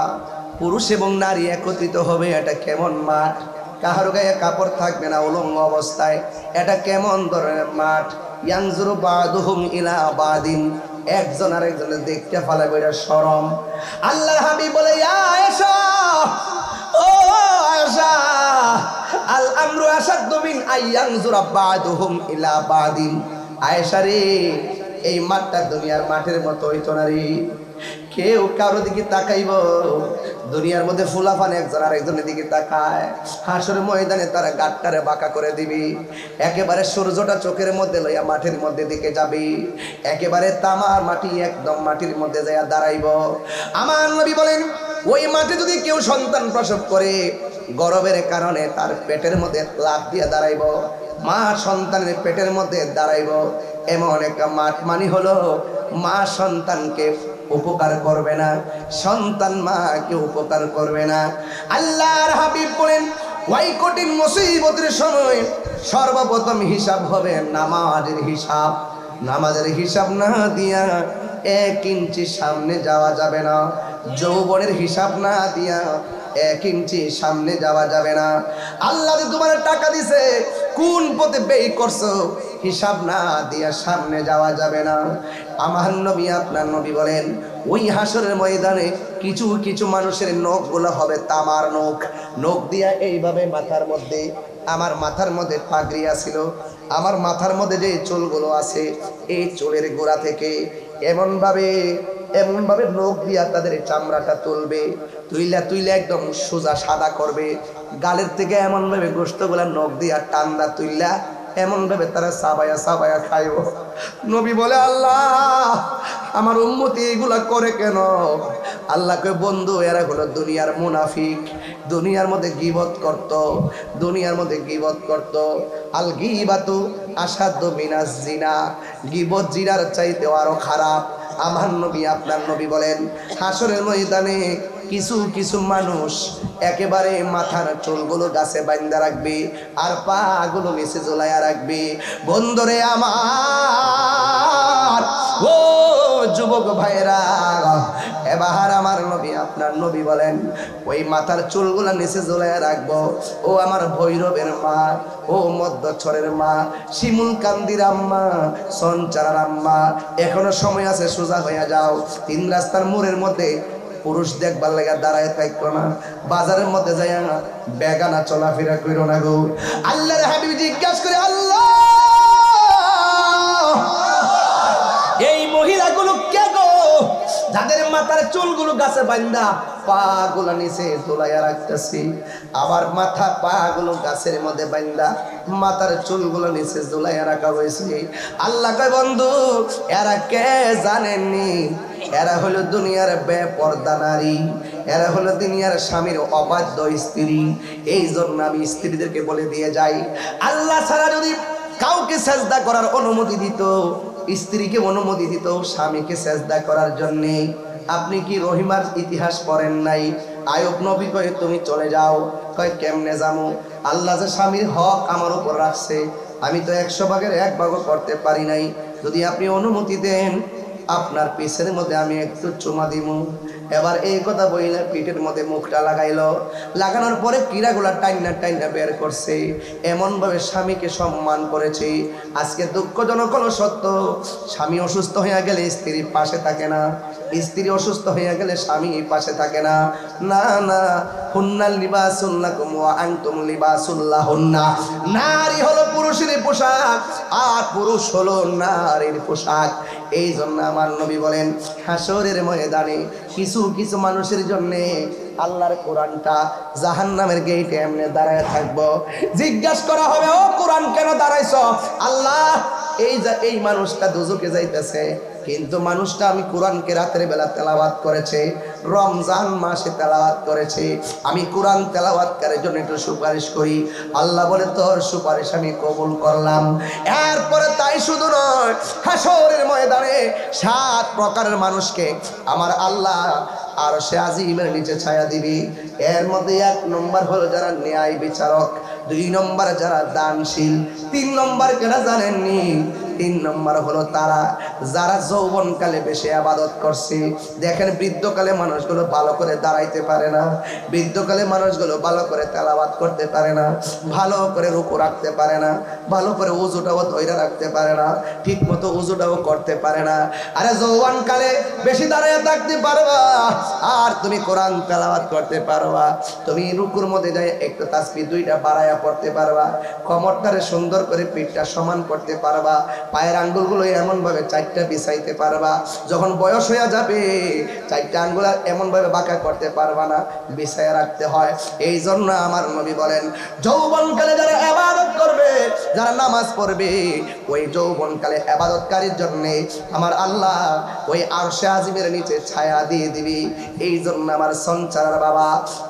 S1: পুরুষ এবং নারী একত্রিত হবে, এটা কেমন মাঠ? কাহার গায়ে কাপড় থাকবে না, উলঙ্গ অবস্থায়, এটা কেমন ধরনের মাঠ? ইয়ানজুরু বাদুহুম ইলা বাদিন, একজন আরেকজনের দেখতে ফেলাবে, এটা শরম। আল্লাহর হাবিব বলে, ইয়া আয়েশা, ও আয়েশা, আল আমরু আশাদ্দু মিন আইয়ানজুরা বাদুহুম ইলা বাদিন। আয়েশা রে, এই মাঠটা দুনিয়ার মাঠের মতো হইতো না রে। কেউ কারো দিকে তাকাইব, দুনিয়ার মধ্যে ফুলাফান একজন আরেকজনের দিকে তাকায়, হাসরের ময়দানে তারা গাটটারে বাঁকা করে দিবি, একেবারে সূর্যটা চোখের মধ্যে লইয়া মাঠের মধ্যে দিকে যাবি, একেবারে তামার মাটি একদম মাটির মধ্যে যাইয়া দাঁড়াইব। আমার নবী বলেন, ওই মাঠে যদি কেউ সন্তান প্রসব করে, গর্ভের কারণে তার পেটের মধ্যে লাফ দিয়ে দাঁড়াইব, মা সন্তানের পেটের মধ্যে দাঁড়াইব, এমন একটা মাঠ মানে হলো মা সন্তানকে উপকার করবে না, সন্তান মাকে উপকার করবে না। আল্লাহর হাবিব বলেন, ওই কঠিন মুসিবতের সময় সর্বপ্রথম হিসাব হবে নামাজের হিসাব। নামাজের হিসাব না দিয়া 1 ইঞ্চি সামনে যাওয়া যাবে না, যৌবনের হিসাব না দিয়া 1 ইঞ্চি সামনে যাওয়া যাবে না। আল্লাহ যে তোমার টাকা দিছে, কোন পথে ব্যয় করছো, হিসাব না দিয়া সামনে যাওয়া যাবে না। আমার নবী, আপনার নবী বলেন, ওই হাসরের ময়দানে কিছু কিছু মানুষের নখগুলো হবে তামার নখ, নখ দিয়া এইভাবে মাথার মধ্যে, আমার মাথার মধ্যে পাগড়ি আছিল, আমার মাথার মধ্যে যে চুলগুলো আছে, এই চুলের গোড়া থেকে এমনভাবে নখ দিয়া তাদের চামড়াটা তুলবে, তুইলা একদম সোজা সাদা করবে, গালের থেকে এমনভাবে গোশতগুলা নখ দিয়া টান্দা তুইলা এমনভাবে তারা সাবায়া খাইব। নবী বলে, আল্লাহ আমার উম্মতি এগুলা করে কেন? আল্লাহ কয়, বন্ধু, এরা হলো দুনিয়ার মুনাফিক, দুনিয়ার মধ্যে গীবত করত। আল গীবাতু আসাদ্দু মিনাজ জিনা, গীবত জিনার চাইতেও আরো খারাপ। আমার নবী, আপনার নবী বলেন, হাসরের ময়দানে কিছু কিছু মানুষ একেবারে মাথার চুলগুলো গাছে বাঁধা রাখবে আর পা গুলো নিচে ঝোলাইয়া রাখবে। বন্ধুরে আমার, ও যুবক ভাইরা, এবার আমার নবী, আপনার নবী বলেন, ওই মাথার চুলগুলা নিচে ঝোলাইয়া রাখবো। ও আমার ভৈরবের মা, ও মধ্যছরের মা, শিমুল কান্দির আম্মা, সঞ্চারার আম্মা, এখনো সময় আছে, সোজা হইয়া যাও। 3 রাস্তার মোড়ের মধ্যে পুরুষ দেখবার লাগা দাঁড়ায় থাকতো না, বাজারের মধ্যে যাইয়া বেগানা চলাফেরা কইরো না গো। আল্লাহর হাবিব জিজ্ঞাসা করে, আল্লাহ এই মহিলাগুলো কে গো, যাদের মাথার চুলগুলো গাছে বাঁধা পা গুলা নিচে ঝোলাইয়া রাখতেছি, আবার মাথা পা গুলো গাছের মধ্যে বাঁধা মাথার চুলগুলো নিচে ঝোলাইয়া রাখা হয়েছে। আল্লাহ কয়, বন্ধু, এরা কে জানেননি? এরা হলো দুনিয়ার বেপরদা নারী, এরা হলো দুনিয়ার স্বামীর অবাধ্য স্ত্রী। এই জন্য আমি স্ত্রীদেরকে বলে দিয়ে যাই, আল্লাহ ছাড়া যদি কাউকে সেজদা করার অনুমতি দিত, স্ত্রীকে অনুমতি দিত স্বামীকে সেজদা করার জন্যে, আপনি কি রহিমার ইতিহাস পড়েন নাই? আয়ুব নবী কয়ে, তুমি চলে যাও। কয়, কেমনে যাবো? আল্লাহ যে স্বামীর হক আমার উপর রাখছে, আমি তো 100 ভাগের 1 ভাগও করতে পারি নাই, যদি আপনি অনুমতি দেন আপনার পিছের মধ্যে আমি একটু চুমা দিব। এবার এই কথা বইলে পিঠের মধ্যে মুখটা লাগাইলো, লাগানোর পরে কিরাগুলা টাইনা বের করছে, এমনভাবে স্বামীকে সম্মান করেছে। আজকে দুঃখজনক হলো সত্য, স্বামী অসুস্থ হয়ে গেলে স্ত্রী পাশে থাকে না, স্ত্রী অসুস্থ হয়ে গেলে স্বামী পাশে থাকে না। না না, হুন্নাল লিবাসুল লাকুম ওয়া আনতুম লিবাসুল লাহুন্না। নারী হলো পুরুষের পোশাক আর পুরুষ হলো নারীর পোশাক। এই জন্য আমার নবী বলেন, হাসরের ময়দানে কিছু কিছু মানুষের জন্য আল্লাহর কোরআনটা জাহান্নামের গেটে এমনি দাঁড়ায় থাকবো। জিজ্ঞাসা করা হবে, ও কোরআন কেন দাঁড়াইছ? আল্লাহ, এই মানুষটা দোজখে যাইতেছে, কিন্তু মানুষটা আমি কোরআনকে রাতের বেলা তেলাওয়াত করেছে, রমজান মাসে তেলাওয়াত করেছে, আমি কোরআন তেলাওয়াতকারীর জন্য একটু সুপারিশ করি, আল্লাহ বলে তোর সুপারিশ আমি কবুল করলাম। এরপরে তাই শুধু নয়, হাসরের ময়দানে 7 প্রকারের মানুষকে আমার আল্লাহ আরশে আজিমের নিচে ছায়া দিবি। এর মধ্যে 1 নম্বর হলো যারা ন্যায় বিচারক, 2 নম্বর যারা দানশীল, 3 নম্বর কেনা জানেননি? 3 নম্বর হলো তারা যারা যৌবনকালে বেশি ইবাদত করছে। দেখেন বৃদ্ধকালে মানুষগুলো ভালো করে দাঁড়াইতে পারে না, বৃদ্ধকালে মানুষগুলো ভালো করে তেলাওয়াত করতে পারে না, ভালো করে রুকু রাখতে পারে না, ভালো করে ওযুটাও ধইরা রাখতে পারে না, ঠিক মতো ওযুটাও করতে পারে না। আরে যৌবনকালে বেশি দাঁড়ায় থাকতে পারবা, আর তুমি কোরআন তেলাওয়াত করতে পারবা, তুমি রুকুর মধ্যে যাই একটু তাসবিহ 2টা বাড়ায়া পড়তে পারবা, কোমরটারে সুন্দর করে পিঠটা সমান করতে পারবা, পায়ের আঙ্গুলগুলো এমন ভাবে 4টা বিছাইতে পারবা। যখন বয়স হয়ে যাবে 4টা আঙ্গুল এমন ভাবে বাঁকা করতে পারবা না, বিছায়া রাখতে হয়। এই জন্য আমার নবী বলেন যৌবনকালে যারা ইবাদত করবে, যারা নামাজ পড়বে, ওই যৌবনকালে ইবাদতকারীর জন্য আমার আল্লাহ ওই আরশে আজিমের নিচে ছায়া দিয়ে দিবি। এই জন্য আমার সঞ্চারার বাবা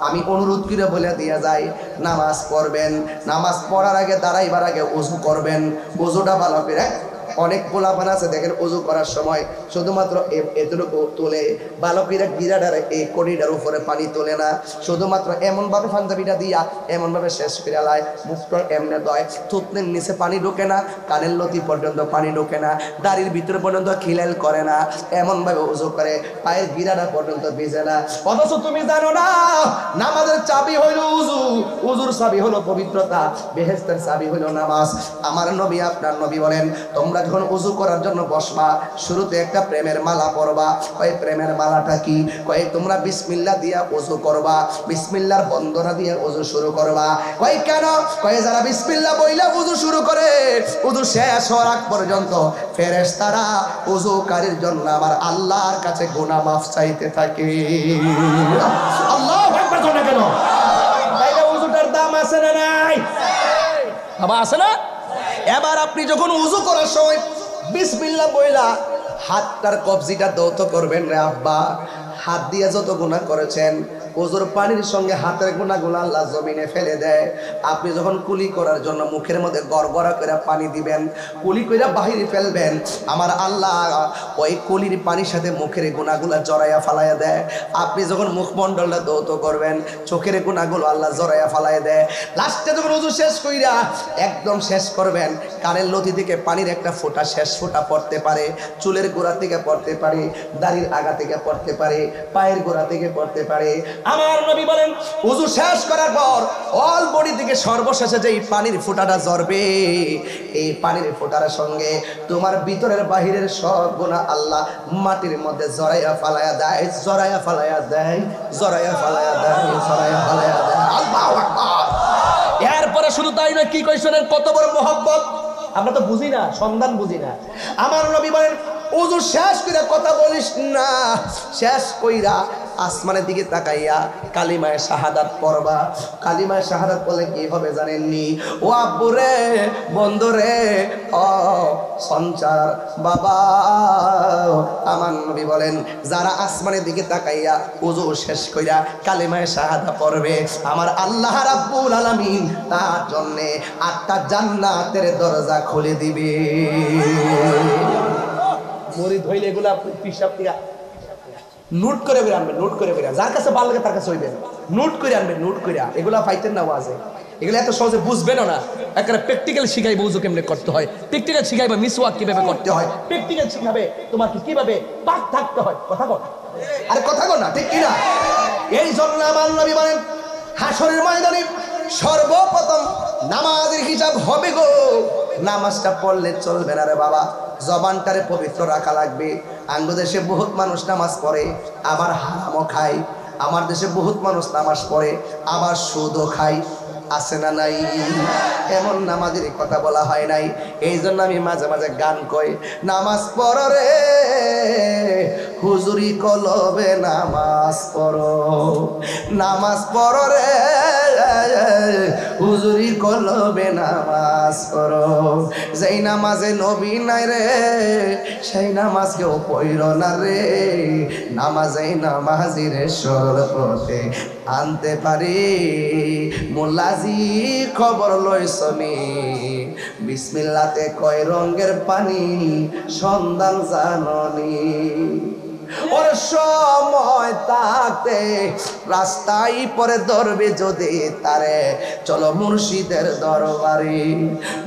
S1: আমি অনুরোধ করে বলে দিয়ে যাই, নামাজ পড়বেন, নামাজ পড়ার আগে দাঁড়াইবার আগে ওযু করবেন, ওযুটা ভালো করে। অনেক পোলাপান আছে দেখেন ওযু করার সময় শুধুমাত্র এতটুকু তোলে, ভালো করে গিরাটার এই কড়িটার উপরে পানি তোলে না, শুধুমাত্র এমনভাবে পাঞ্জাবিটা দিয়া এমনভাবে শেষ করে লায়, মুখটা এমনে দয়, থুতনির নিচে পানি ঢোকে না, কানের লতি পর্যন্ত পানি ঢোকে না, দাড়ির ভিতরে পর্যন্ত খিলাল করে না, এমনভাবে ওযু করে পায়ের গিরাটা পর্যন্ত ভিজে না। অথচ তুমি জানো না নামাজের চাবি হইল ওযু, ওযুর চাবি হলো পবিত্রতা, বেহেশতের চাবি হলো নামাজ। আমার নবী আপনার নবী বলেন তোমরা যখন ওযু করার জন্য বসবা শুরুতে একটা প্রেমের মালা পড়বা। ওই প্রেমের মালাটা কি? কয় তোমরা বিসমিল্লাহ দিয়া ওযু করবা, বিসমিল্লাহর বন্দনা দিয়ে ওযু শুরু করবা। কয় কেন? কয় যারা বিসমিল্লাহ বইলা ওযু শুরু করে ওযু শেষ হওয়ার আগ পর্যন্ত ফেরেশতারা ওযুকারীর জন্য আমার আল্লাহর কাছে গুনাহ মাফ চাইতে থাকে। আল্লাহু আকবার। তোমরা কেন তাইলে ওযুটার দাম আছে না নাই? বাবা আছে না? এবার আপনি যখন ওযু করার সময় বিসমিল্লাহ বইলা হাতটার কবজিটা দৌত করবেন রে আব্বা, হাত দিয়ে যত গুনাহ করেছেন ওযুর পানির সঙ্গে হাতের গুনাহগুলো আল্লাহ জমিনে ফেলে দেয়। আপনি যখন কুলি করার জন্য মুখের মধ্যে গড়গড়া করে পানি দিবেন, কুলি কইরা বাহিরে ফেলবেন, আমার আল্লাহ ওই কুলির পানির সাথে মুখের গুনাহগুলো জড়াইয়া ফালাইয়া দেয়। আপনি যখন মুখমণ্ডলটা দৌত করবেন চোখের গুনাহগুলো আল্লাহ জড়াইয়া ফালাইয়া দেয়। লাস্টে যখন ওযু শেষ কইরা একদম শেষ করবেন, কানের লতি থেকে পানির একটা ফোঁটা শেষ ফোঁটা পড়তে পারে, চুলের গোড়া থেকে পড়তে পারে, দাড়ির আগা থেকে পড়তে পারে, পায়ের গোড়া থেকে পড়তে পারে। আমার নবী বলেন ওযু শেষ করার পর অল বডি থেকে সর্বশেষে যেই পানির ফোঁটাটা ঝরবে, এই পানির ফোঁটার সঙ্গে তোমার ভিতরের বাহিরের সব গুনাহ আল্লাহ মাটির মধ্যে জড়াইয়া ফালাইয়া দেয়, জড়াইয়া ফালাইয়া দেয়, জড়াইয়া ফালাইয়া দেয়, জড়াইয়া ফালাইয়া দেয়। আল্লাহু আকবার। এরপরে শুধু তাই না, কি কইছেন কত বড় মহব্বত আমরা তো বুঝি না, সন্ধান বুঝি না। আমার নবী বলেন ওযু শেষ কইরা কথা বলিস না, শেষ কইরা আসমানের দিকে তাকাইয়া কালিমায়ে শাহাদাত পড়বা। কালিমায়ে শাহাদাত বলে কি হবে জানেননি? ও আব্বুরে, বন্ধুরে, ও সঞ্চার বাবা, আমার নবী বলেন যারা আসমানের দিকে তাকাইয়া ওযু শেষ কইরা কালিমায়ে শাহাদাত পড়বে, আমার আল্লাহ রাব্বুল আলামিন তার জন্য 8টা জান্নাতের দরজা খুলে দিবে। মরিদ হইলে এগুলা পিসাব দিয়া নোট করে বের আনবেন, নোট করে বের, যার কাছে ভালো লাগে তার কাছে হইবেন, নোট করে আনবেন, নোট করে। এগুলা পাইতেন না ওয়াজে, এগুলো এত সহজে বুঝবেনও না। একটা প্র্যাকটিক্যাল শিখাইবে ওযু কেমনে করতে হয়, প্র্যাকটিক্যাল শিখাইবে মিসওয়াক কিভাবে করতে হয়, প্র্যাকটিক্যাল শিখাবে তোমাকে কিভাবে পাক থাকতে হয়। কথা বল, আরে কথা বল না, ঠিক কি না? এই জন্য আমার নবী বলেন হাসরের ময়দানে সর্বপ্রথম নামাজের হিসাব হবে গো। নামাজটা পড়লে চলবে না রে বাবা, জবানটারে পবিত্র রাখা লাগবে। আঙ্গ দেশে বহুত মানুষ নামাজ পড়ে আবার হারামও খায়, আমার দেশে বহুত মানুষ নামাজ পড়ে আবার সুদও খায়, আছে না নাই? এমন নামাজের কথা বলা হয় নাই। এই জন্য আমি মাঝে মাঝে গান কই, নামাজ পড়ো রে হুজুরি কলবে নামাজ পড়ো, নামাজ পড়ো রে হুজুরি কলবে নামাজ পড়ো, যেই নামাজে নবী নাই রে সেই নামাজ কেউ পড়ল না রে। নামাজে নামাজির সরপথে আনতে পারি, মোল্লাজি খবর লইছনি, বিসমিল্লাতে কয় রঙের পানি সন্ধান জাননি। ওর সময় থাকতে রাস্তায় পরে ধরবে যদি তারে, চলো মুর্শিদের দরবারে।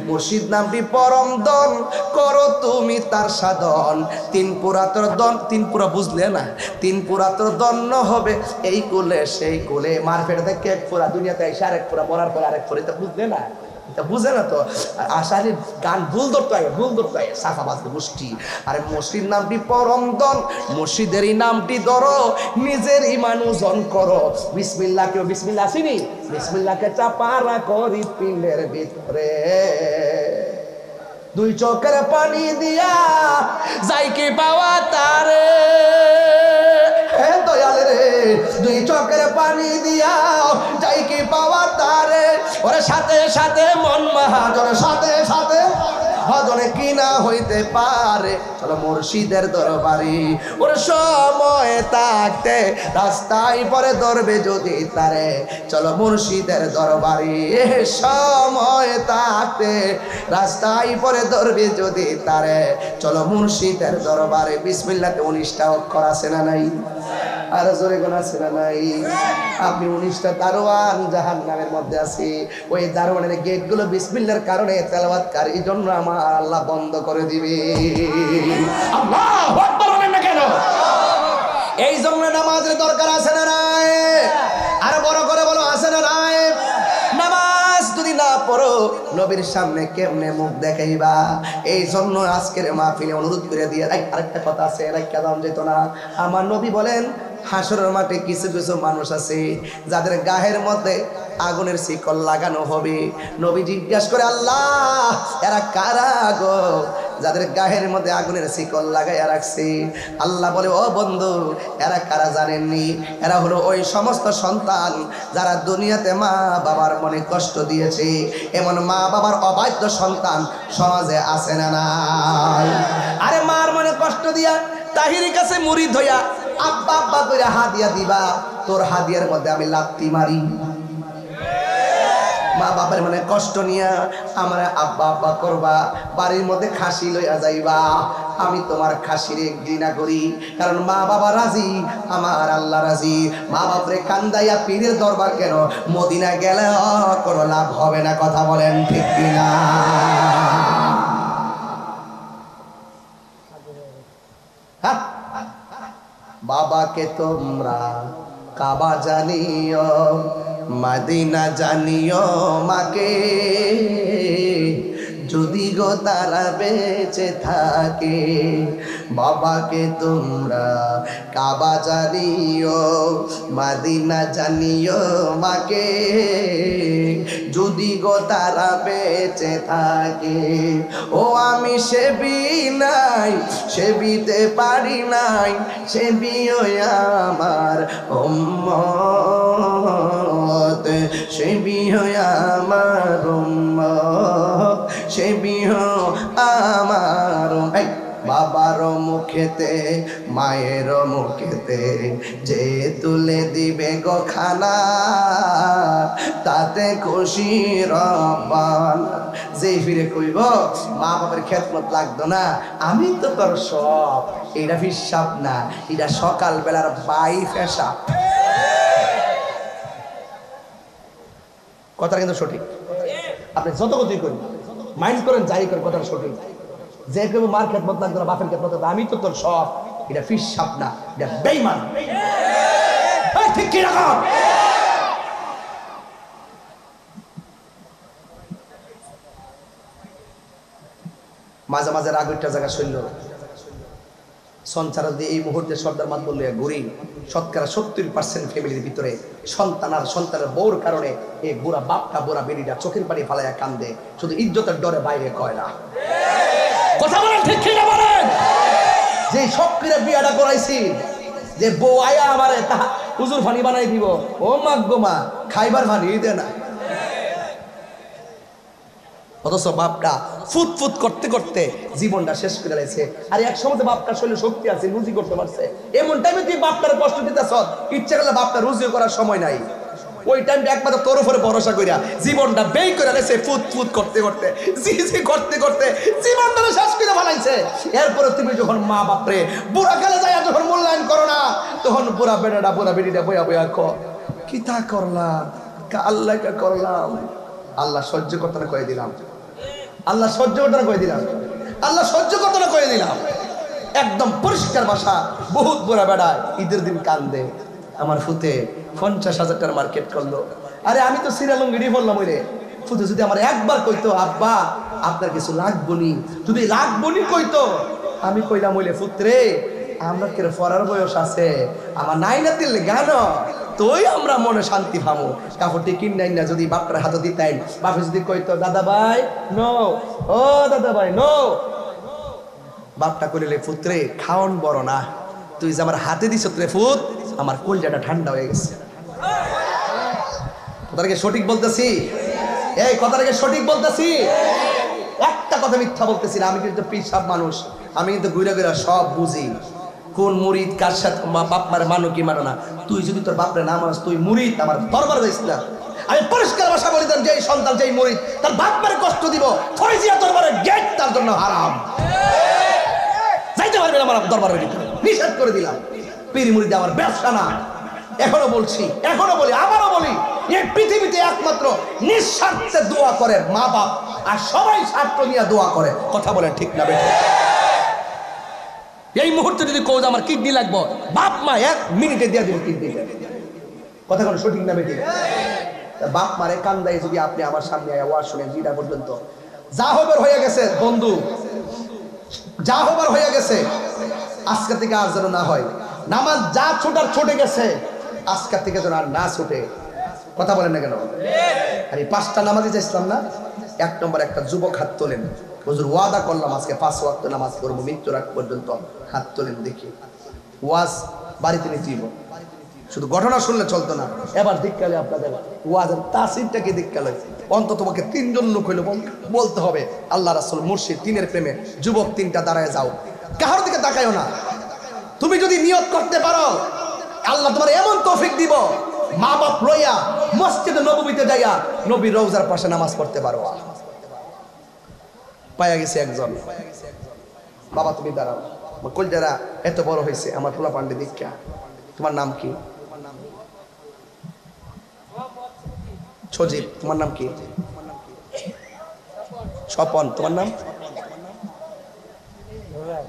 S1: মুর্শিদ নামটি পরম দন, করো তুমি তার সাধন। তিন পুরাতর দন, তিন পুরা বুঝলে না, তিন পুরাতর দন্য হবে এই কুলে সেই কুলে। মারফেট থেকে এক পুরা দুনিয়াতে এসে আরেক পুরা, মরার পরে আরেক পুরা, এটা বুঝলে না, এটা বুঝে না তো। আশারি গান ভুল ধরতে হয়, ভুল ধরতে হয়, সাফা বাজবে মুষ্টি। আরে মসজিদ নামটি পরম দন, মসজিদেরই নামটি ধরো, নিজের ইমান ওজন করো। বিসমিল্লাহ, কেউ বিসমিল্লাহ আসেনি, বিসমিল্লাহকে চাপা রাখো হৃৎপিণ্ডের ভিতরে। দুই চোখের পানি দিয়া যাই কি পাওয়া তারে, হে দয়াল রে, দুই চোখের পানি দিয়া যাই কি পাওয়া তারে। ওরে সাথে সাথে মন মহাজন, সাথে সাথে ভজনে কি না হইতে পারে, চলো মুর্শিদের দরবারে। ওর সময় থাকতে রাস্তায় পরে ধরবে যদি তারে, চলো মুর্শিদের দরবারে। সময় থাকতে রাস্তায় পরে ধরবে যদি তারে, চলো মুর্শিদের দরবারে। বিসমিল্লাহতে 19টা অক্ষর আছে না নাই? আর জোরে গোনা আছে না নাই? আপনি 19টা দারোয়ান জাহান্নামের মধ্যে আছে, ওই দারোয়ানের গেটগুলো বিসমিল্লাহর কারণে তেলাওয়াতকারী জন্য আমার আল্লাহ বন্ধ করে দিবে। আল্লাহু আকবার বলেন না কেন? এই জন্য নামাজের দরকার আছে না নাই? আর বড় করে বলো, আছে না নাই? নামাজ যদি না পড়ো নবীর সামনে কেমনে মুখ দেখাইবা? এই জন্য আজকের মাহফিলে অনুরোধ করে দিয়ে আরেকটা কথা আছে, রাখা দাম যেত না। আমার নবী বলেন, হাসরের মাঠে কিছু কিছু মানুষ আছে যাদের গায়ের মধ্যে আগুনের শিকল লাগানো হবে। নবী জিজ্ঞাসা করে, আল্লাহ এরা কারা গো যাদের গায়ের মধ্যে আগুনের শিকল লাগাইয়া রাখছে? আল্লাহ বলে, ও বন্ধু, এরা কারা জানেননি? এরা হলো ওই সমস্ত সন্তান যারা দুনিয়াতে মা বাবার মনে কষ্ট দিয়েছে। এমন মা বাবার অবাধ্য সন্তান সমাজে আছে না নাই? আরে মার মনে কষ্ট দিয়া তাহিরের কাছে মুরিদ হইয়া আব্বা আব্বা করে হাদিয়া দিবা, তোর হাদিয়ার মধ্যে আমি লাত্তি মারি। মা বাবার মানে কষ্ট নিয়া আমার আব্বা আব্বা করবা, বাড়ির মধ্যে খাসি লইয়া যাইবা, আমি তোমার খাসিরে ঘৃণা করি, কারণ মা বাবা রাজি, আমার আল্লাহ রাজি। মা বাপরে কান্দাইয়া পীরের দরবার কেন, মদিনা গেলে কোনো লাভ হবে না। কথা বলেন ঠিক কিনা? হ্যাঁ, বাবাকে তোমরা কাবা জানিও, মদিনা জানিও মাকে, যদি গো তারা বেঁচে থাকে। বাবাকে তোমরা কাবা জানিও, মদিনা জানিও মাকে, যদি গো তারা বেঁচে থাকে। ও আমি সেবি নাই, সেবিতে পারি নাই, সেবিও আমার উম্মত, সেবিও আমার উম্মত, সেবিও আমার। বাবার মুখেতে মায়ের মুখেতে যে তুলে দিবে গো খানা, তাতে খুশি রব্বানা। যে ফিরে কইব মা বাবার খেদমত লাগতো না, আমি তো তোর সব, এটা হিসাব না, এটা সকাল বেলার বাই ফেসা। কথা কিন্তু সঠিক। আপনি যত কথাই করেন, মাইন্ড করেন, যাই করেন, কথাটা সঠিক। যে কেউ মার খেদমত লাগতো না, বাপের খেদমত লাগতো, আমি তো তোর সব, এটা হিসাব না, এটা বেঈমান। ঠিক কি রকম? মাঝে মাঝে রাগ একটা জায়গা শৈল সঞ্চার দিয়ে এই মুহূর্তে সর্দার মাত বললে ঘুরি, শতকরা 70% ফ্যামিলির ভিতরে সন্তান আর সন্তানের বউর কারণে এই বুড়া বাপটা বুড়া বেরিটা চোখের পানি ফালাইয়া কান্দে, শুধু ইজ্জতের ডরে বাইরে কয় না। কথা বলেন ঠিক কি না বলেন? যে সক্রিয় বিয়াটা করাইছি, যে বউ আয়া আমারে হুজুর ফানি বানাই দিব, ও মা গো মা, খাইবার ফানি দে না। অথচ বাপটা ফুট করতে করতে জীবনটা শেষ করে দিয়েছে। আর এক সময় বাপটার শরীরে শক্তি আছে, রুজি করতে পারছে। এমন টাইমে তুই বাপটার কষ্ট দিতেছ, ইচ্ছা করলে বাপটা রুজিও করার সময় নাই। ওই টাইমটা একমাত্র তোর উপরে ভরসা করিয়া জীবনটা ব্যয় করে দিয়েছে, ফুট করতে করতে করতে করতে জীবনটা শেষ করে ফেলাইছে। এরপরে তুমি যখন মা বাপরে বুড়া কালে যায় যখন মূল্যায়ন করো না, তখন বুড়া বেটাটা বুড়া বেটিটা বয়া বয়া কি তা করলাম, আল্লাহকে করলাম। আল্লাহ সহ্য করতে না করে দিলাম, আল্লাহ সহ্য করতে না করে দিলাম, আল্লাহ সহ্য করতে না করে দিলাম। একদম পরিষ্কার ভাষা। বহুত বুড়া বেড়ায় ঈদের দিন কান্দে, আমার ফুতে 50,000 টাকার মার্কেট করলো। আরে আমি তো সিরালঙ্গিরি বললাম, ওই রে ফুতে যদি আমার একবার কইতো আব্বা আপনার কিছু লাগবনি, যদি লাগবনি কইতো, আমি কইলাম ওইলে ফুতরে আমরা কেন ফরার বয়স আছে, আমার নাই না দিলে গান তোই আমরা মনে শান্তি পাবো। কাপড়টি কিন নাই না যদি বাপটার হাতে দিতেন, বাপে যদি কইতো দাদা ভাই নো, ও দাদা ভাই নো, বাপটা কইলে পুত্রে খাওন বড় না, তুই যে আমার হাতে দিছ রে ফুত, আমার কলজাটা ঠান্ডা হয়ে গেছে। কথাটাকে সঠিক বলতেছি? এই কথাটাকে সঠিক বলতেছি? একটা কথা মিথ্যা বলতেছি না। আমি কিন্তু পিসাব মানুষ, আমি কিন্তু ঘুরে ঘুরে সব বুঝি। কোন মুরিদ কার সাথে বাপ মারে মানো কি মানো না। তুই যদি তোর বাপরে না মানস, তুই মুরিদ আমার দরবার যাইস না। আমি পরিষ্কার ভাষা বলি দেন, যেই সন্তান যেই মুরিদ তার বাপ মারে কষ্ট দিব, ফয়জিয়া দরবারের গেট তার জন্য হারাম, যাইতে পারবে না আমার দরবারের ভিতরে, নিষেধ করে দিলাম। পীর মুরিদ আমার ব্যবসা না। এখনো বলছি, এখনো বলি, আবারও বলি, এই পৃথিবীতে একমাত্র নিঃস্বার্থে দোয়া করে মা বাপ, আর সবাই স্বার্থ নিয়ে দোয়া করে। কথা বলেন ঠিক না বেঠিক? এই মুহূর্তে যদি কোজ আমার কিডনি লাগবো, বাপ মা 1 মিনিটে দিয়ে দিবে কিডনিটা। কথা কোনো সঠিক না বেঠিক? বাপ মারে কান্দায় যদি আপনি আমার সামনে আওয়াজ শুনেন, জিরা পর্যন্ত যা হবার হয়ে গেছে বন্ধু, যা হবার হয়ে গেছে, আজকে থেকে আর যেন না হয়। নামাজ যা ছোটার ছুটে গেছে, আজকে থেকে যেন আর না ছুটে। কথা বলেন না কেন? আর এই 5টা নামাজই চাইছিলাম না। 1 নম্বর একটা যুবক হাত তোলেন, হুজুর ওয়াদা করলাম আজকে 5 ওয়াক্ত নামাজ পড়বো মৃত্যুর আগ পর্যন্ত। হাত তোলেন দেখি। ওয়াজ বাড়িতে নিতে দিব, শুধু ঘটনা শুনলে চলতো না। এবার দিককালে আপনাদের ওয়াজের তাসিরটাকে দিককালে অন্তত তোমাকে 3 জন লোক হইলে বলতে হবে আল্লাহ রাসূল মুর্শিদ 3-এর প্রেমে। যুবক 3টা দাঁড়ায় যাও, কাহার দিকে তাকায়ও না। তুমি যদি নিয়ত করতে পারো, আল্লাহ তোমার এমন তৌফিক দিব, মা বাপ লইয়া মসজিদে নববীতে যাইয়া নবীর রওজার পাশে নামাজ পড়তে পারো। পায়া গেছে একজন, বাবা তুমি দাঁড়াও, কলজারা এত বড় হয়েছে আমার পোলা পান্ডে দীক্ষা। তোমার নাম কি? সজীব। তোমার নাম কি? স্বপন। তোমার নাম?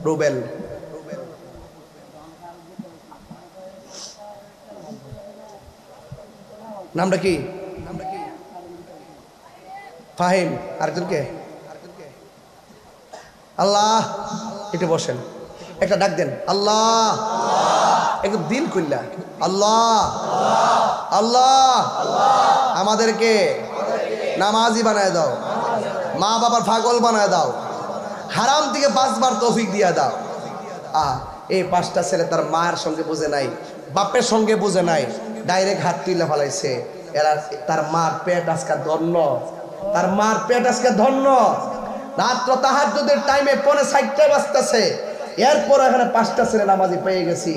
S1: রুবেল। নামটা কি? ফাহিম। আরেকজনকে? আল্লাহ। একটু বসেন, একটা ডাক দেন আল্লাহ, একটু দিল খুললা আল্লাহ আল্লাহ। আমাদেরকে নামাজি বানায় দাও, মা বাবার পাগল বানায় দাও, হারাম থেকে 5 বার তৌফিক দিয়া দাও। এই 5টা ছেলে তার মায়ের সঙ্গে বুঝে নাই, বাপের সঙ্গে বুঝে নাই, ডাইরেক্ট হাত তুলে ফেলাইছে। এরা তার মার পেট আজকে ধন্য, তার মার পেট আজকে ধন্য। রাত্র তাহাজ্জুদের টাইমে 4:60 বাজতেছে, এরপর এখানে 5টা ছেলে নামাজি পেয়ে গেছি।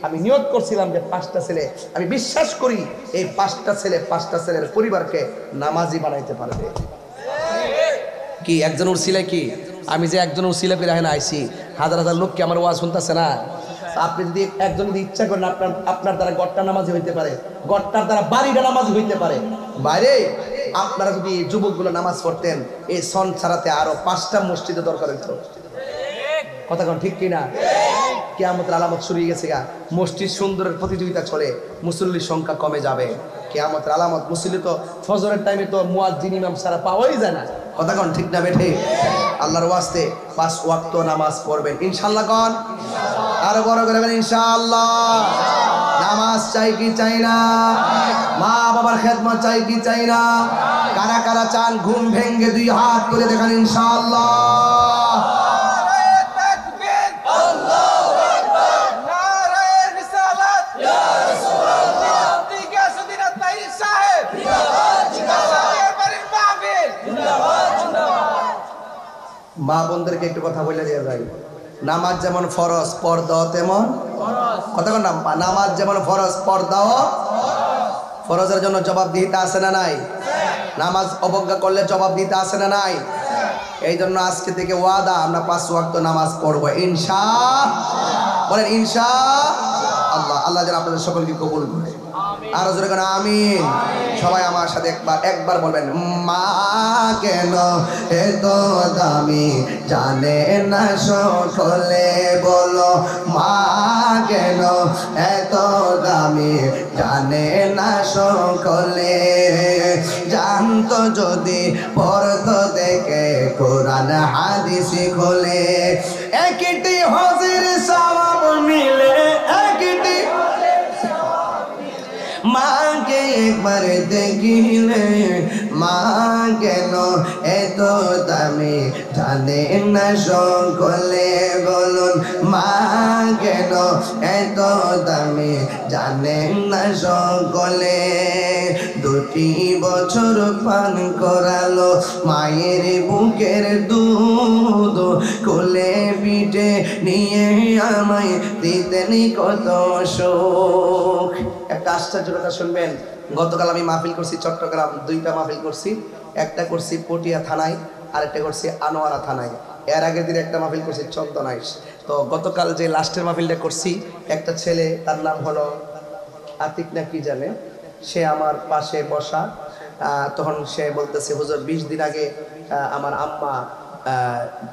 S1: আমি নিয়ত করছিলাম যে 5টা ছেলে, আমি বিশ্বাস করি এই 5টা ছেলের পরিবারকে নামাজি বানাইতে পারবে। কি একজন উসিলা? কি আমি যে একজন উসিলা করে এখানে আইছি, হাজার হাজার লোককে আমার ওয়াজ শুনতেছে না। আপনি যদি একজন যদি ইচ্ছা করেন, আপনার দ্বারা গড়টা নামাজি হইতে পারে, গড়টার দ্বারা বাড়িটা নামাজি হইতে পারে। বাইরে আপনারা যদি যুবকগুলো নামাজ পড়তেন, এই সন ছাড়াতে আরো 5টা মসজিদে দরকার হইতো। কথা কোন ঠিক কিনা? কিয়ামতের আলামত শুরু হয়ে গেছে গা। মসজিদ সুন্দরের প্রতিযোগিতা চলে, মুসল্লির সংখ্যা কমে যাবে। কিয়ামতের আলামত। মুসল্লি তো ফজরের টাইমে তো মুয়াজ্জিন ইমাম ছাড়া পাওয়াই যায় না। কথা কোন ঠিক না বেঠে? আল্লাহর ওয়াস্তে 5 ওয়াক্ত নামাজ পড়বেন ইনশাআল্লাহ। কোন আরো বড় করে বলেন ইনশাআল্লাহ। নামাজ চাই কি চাই না? মা বাবার খেদমত চাই কি চাই না? কারা কারা চান ঘুম ভেঙ্গে 2 হাত করে দেখান ইনশাআল্লাহ। মা বোনদেরকে একটু কথা বলে দিয়ে যাই। নামাজ যেমন ফরজ, পর্দাও তেমন ফরজ। কথা কন না, নামাজ যেমন ফরজ, পর্দাও ফরজের জন্য জবাব দিতে আসে না নাই? নামাজ অবজ্ঞা করলে জবাব দিতে আসে না নাই? এই জন্য আজকে থেকে ওয়াদা, আমরা 5 ওয়াক্ত নামাজ পড়বো ইনশাআল্লাহ। বলেন ইনশাআল্লাহ। আল্লাহ যেন আপনাদের সকলকে কবুল করে। আরো জোরে কেন আমিন। সবাই আমার সাথে একবার বলবেন, মা কেন এত দামি জানে না সকলে, বলো মা কেন এত দামি জানে না সকলে। জানতো যদি পড়তো দেখে কোরআন হাদিস খোলে, একটি হজের সওয়াব মিলে, একটি মাকে একবার দেখিলে। মা কেন এত দামি জানে না সকলে, বলুন মা কেন এত দামি জানে না সকলে। 2 বছর পান করালো মায়ের বুকের দুধ, কোলে পিঠে নিয়ে আমায় দিতেন কত সুখ। একটা আশ্চর্য কথা শুনবেন। গতকাল আমি মাহফিল করছি চট্টগ্রাম, 2টা মাহফিল করছি। একটা করছি পটিয়া থানায়, আর একটা করছি আনোয়ারা থানায়। এর আগের দিন একটা মাহফিল করছি চন্দনাইশ। তো গতকাল যে লাস্টের মাহফিলটা করছি, একটা ছেলে, তার নাম হলো আতিক না কি জানে, সে আমার পাশে বসা। তখন সে বলতেছে, হুজুর 20 দিন আগে আমার আম্মা,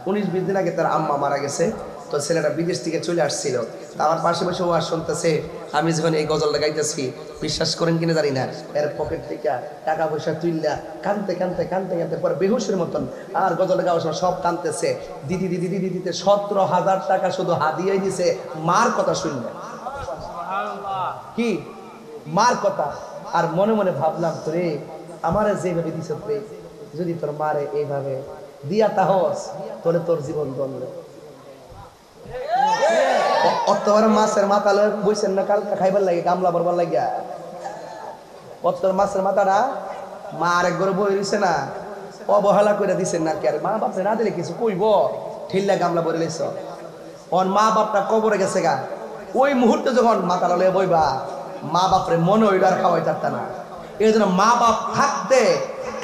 S1: 19-20 দিন আগে তার আম্মা মারা গেছে। তো ছেলেটা বিদেশ থেকে চলে আসছিল। তো আমার পাশে বসে ও আর শুনতেছে আমি যখন এই গজলটা গাইতেছি। বিশ্বাস করেন কিনা জানি না, এর পকেট থেকে টাকা পয়সা তুললা কানতে কানতে কানতে কানতে পরে বেহুশের মতন আর গজলটা গাওয়ার সময় সব কানতেছে। দিদি দিদি দিদি দিতে 17,000 টাকা শুধু হাদিয়াই দিছে মার কথা শুনলে। কি মার কথা। আর মনে মনে ভাবলাম, তোরে আমারে যেভাবে দিছ, তোরে যদি তোর মারে এইভাবে দিয়া তাহস, তোরে তোর জীবন দন্ড। অতবার মাছের মাথা লয়ে বইছেন না কালকা খাইবার লাগে, কামলা বরবার লাগিয়া। অতর মাছের মাথাটা মা আরেক ঘরে বই রইছে না, অবহেলা করে দিছেন না। কি আর মা বাপরে না দিলে কিছু কইব, ঠিল্লা গামলা বলে লইছ। ওর মা বাপটা কবরে গেছে গা। ওই মুহূর্তে যখন মাথা লয়ে বইবা, মা বাপরে মনে হইল আর খাওয়াই পারত না। এই জন্য মা বাপ থাকতে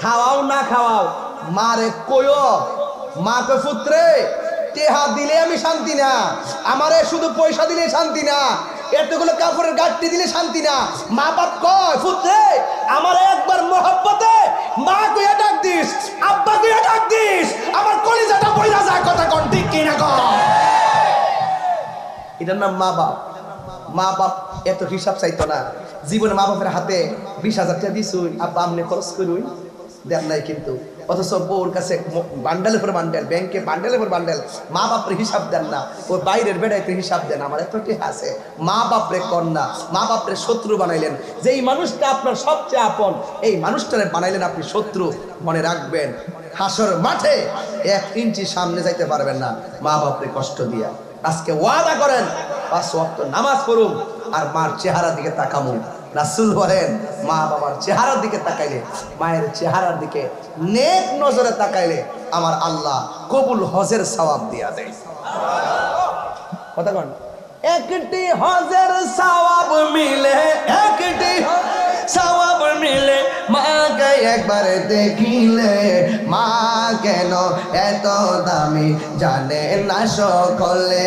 S1: খাওয়াও না খাওয়াও, মারে কইও, মা কই পুত্রে টেহা দিলে আমি শান্তি না, আমারে শুধু পয়সা দিলে শান্তি না, এতগুলো কাপড়ের গাঁটটি দিলে শান্তি না। মা বাপ কয়, পুত্রে আমারে একবার মহব্বতে মা কইয়া ডাক দিস, আব্বা কইয়া ডাক দিস, আমার কলিজাটা বইরা যায়। কথা কোন ঠিক কিনা কর? এটার নাম মা বাপ। মা বাপ এত হিসাব চাইতো না। জীবনে মা বাপের হাতে 20,000 টাকা দিছুই, আব্বা আমনে খরচ করুই, দেন নাই কিন্তু। অথচ বউর কাছে বান্ডেলের পর বান্ডেল, ব্যাংকে বান্ডেলের পর বান্ডেল, মা বাপরে হিসাব দেন না। ওই বাইরের বেড়াইতে হিসাব দেন, আমার এত টাকা আছে। মা বাপরে কন্যা, মা বাপরে শত্রু বানাইলেন। যেই মানুষটা আপনার সবচেয়ে আপন, এই মানুষটারে বানাইলেন আপনি শত্রু। মনে রাখবেন, হাসর মাঠে 1 ইঞ্চি সামনে যাইতে পারবেন না মা বাপরে কষ্ট দিয়া। আজকে ওয়াদা করেন 5 ওয়াক্ত নামাজ পড়ুন আর মার চেহারার দিকে তাকামুন। রাসূল বলেন, মা বাবার চেহারার দিকে তাকাইলে, মায়ের চেহারার দিকে নেক নজরে তাকাইলে আমার আল্লাহ কবুল হজের সওয়াব দিয়া দেয়। কথা কোন? একটি হজের সওয়াব মিলে, একটি সওয়াব মিলে মাকে একবার দেখিলে। মা কেন এত দামি জানে না সকলে।